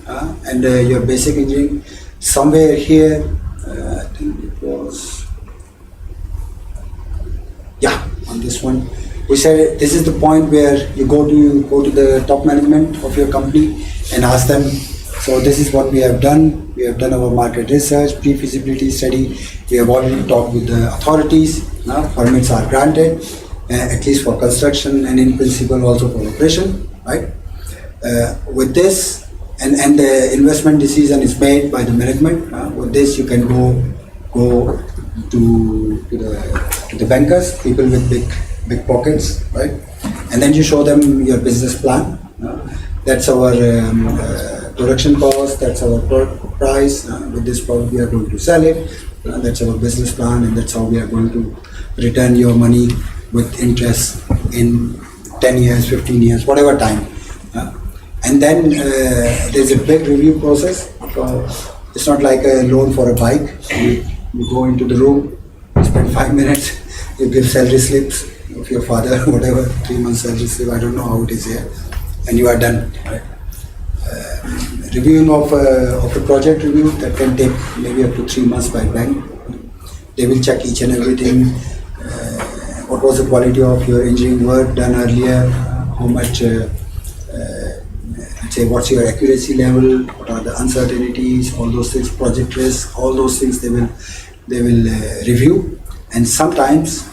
and your basic engineering, somewhere here, I think it was, on this one, we said this is the point where you go to the top management of your company and ask them, so this is what we have done. We have done our market research, pre-feasibility study. We have already talked with the authorities. Permits are granted, at least for construction and in principle also for operation, right? With this, and the investment decision is made by the management. With this, you can go to the bankers, people with big pockets, right? And then you show them your business plan. That's our production cost, that's our price. With this product we are going to sell it. That's our business plan, and that's how we are going to return your money with interest in 10 years, 15 years, whatever time. And then there's a big review process. It's not like a loan for a bike. You go into the room, you spend 5 minutes, you give salary slips of your father, whatever, 3 months salary slip, I don't know how it is here, and you are done. Right? Reviewing of a project review, that can take maybe up to 3 months by bank. They will check each and everything. What was the quality of your engineering work done earlier? How much, let's say, what's your accuracy level? What are the uncertainties? All those things, project risk, all those things they will review. And sometimes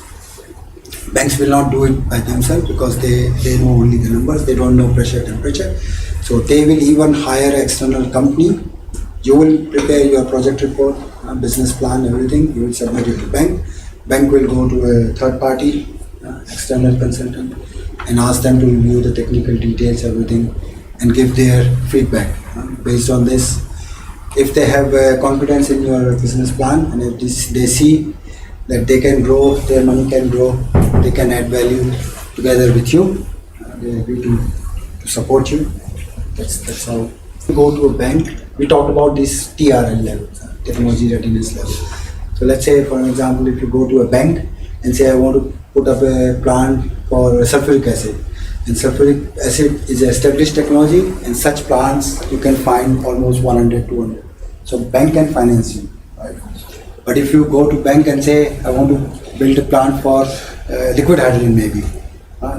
banks will not do it by themselves because they know only the numbers. They don't know pressure, temperature. So they will even hire an external company. You will prepare your project report, business plan, everything. You will submit it to bank. Bank will go to a third party, external consultant, and ask them to review the technical details, everything, and give their feedback. Based on this, if they have confidence in your business plan, and if they see that they can grow, their money can grow, they can add value together with you, they agree to support you. That's how. We go to a bank, we talk about this TRL level, technology readiness level. So let's say, for example, if you go to a bank and say, I want to put up a plant for sulfuric acid, and sulfuric acid is an established technology, and such plants you can find almost 100, 200. So bank can finance you, right? But if you go to bank and say, I want to build a plant for liquid hydrogen, maybe,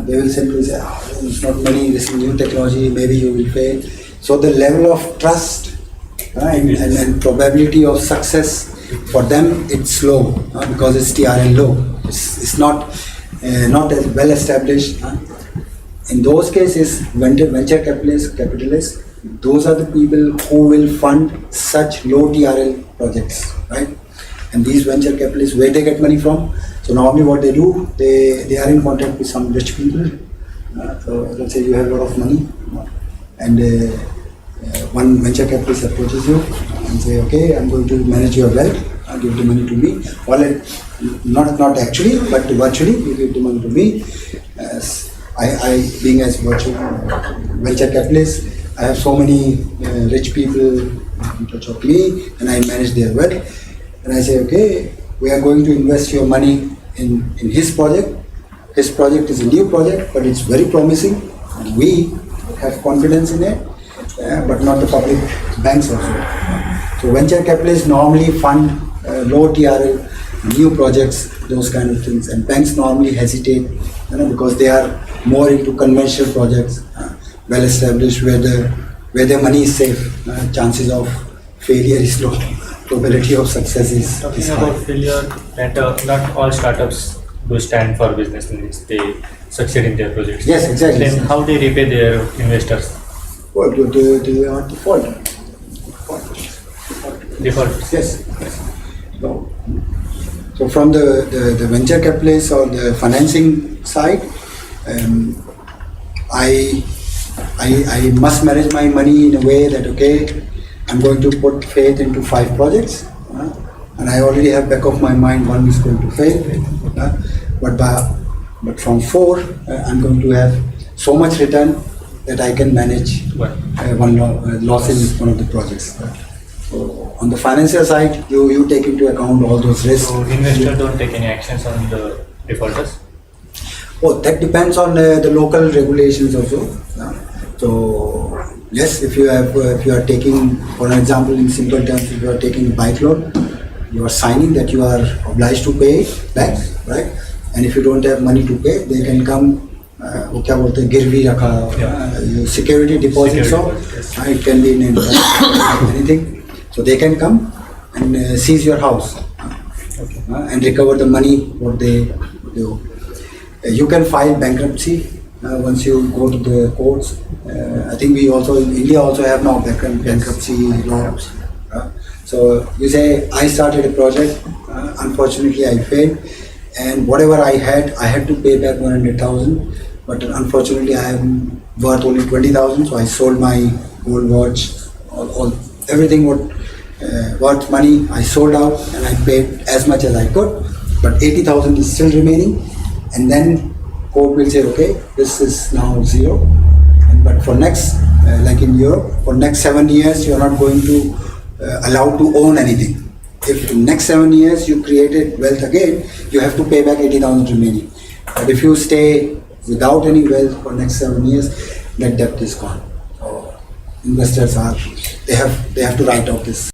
they will simply say, it's not money, this is new technology, maybe you will fail. So the level of trust and probability of success for them, it's low because it's TRL low. It's not as well established. In those cases, venture capitalists, those are the people who will fund such low TRL projects, right? And these venture capitalists, where they get money from? So normally what they do, they are in contact with some rich people. So let's say you have a lot of money, and one venture capitalist approaches you and say, okay, I'm going to manage your wealth, give the money to me. Well, not actually, but virtually, you give the money to me. I being as virtual venture capitalist, I have so many rich people in touch of me, and I manage their wealth. And I say, okay, we are going to invest your money in his project. His project is a new project, but it's very promising, and we have confidence in it. But not the public banks also. So venture capitalists normally fund low TRL, new projects, those kind of things, and banks normally hesitate, because they are more into conventional projects, well established, where their money is safe. Chances of failure is low. Probability of success is Talking high. about failure, that not all startups do stand for business needs. They succeed in their projects. Yes, exactly. Then how they repay their investors? Well, they are default. Default. Yes. So from the venture capitalist or the financing side, I must manage my money in a way that, okay, I'm going to put faith into 5 projects, and I already have back of my mind one is going to fail, but from 4 I'm going to have so much return that I can manage one loss in one of the projects. So on the financial side, you take into account all those risks. So investors don't take any actions on the defaulters? Oh, that depends on the local regulations also. So yes, if you are taking, for example, in simple terms, if you are taking a bike loan, you are signing that you are obliged to pay back, right? And if you don't have money to pay, they can come. वो क्या बोलते हैं गिरवी रखा security deposit, so it can be in anything, so they can come and seize your house and recover the money what they do. You can file bankruptcy once you go to the courts. I think we also in India also have now bankruptcy laws. So you say, I started a project, unfortunately I failed, and whatever I had to pay back 100,000. But unfortunately, I am worth only 20,000, so I sold my gold watch everything what worth money I sold out and I paid as much as I could, but 80,000 is still remaining, and then court will say, okay, this is now zero, but for next, like in Europe, for next 7 years you are not going to allowed to own anything. If in next 7 years you created wealth again, you have to pay back 80,000 remaining. But if you stay without any wealth for next 7 years, that debt is gone. So investors they have to write off this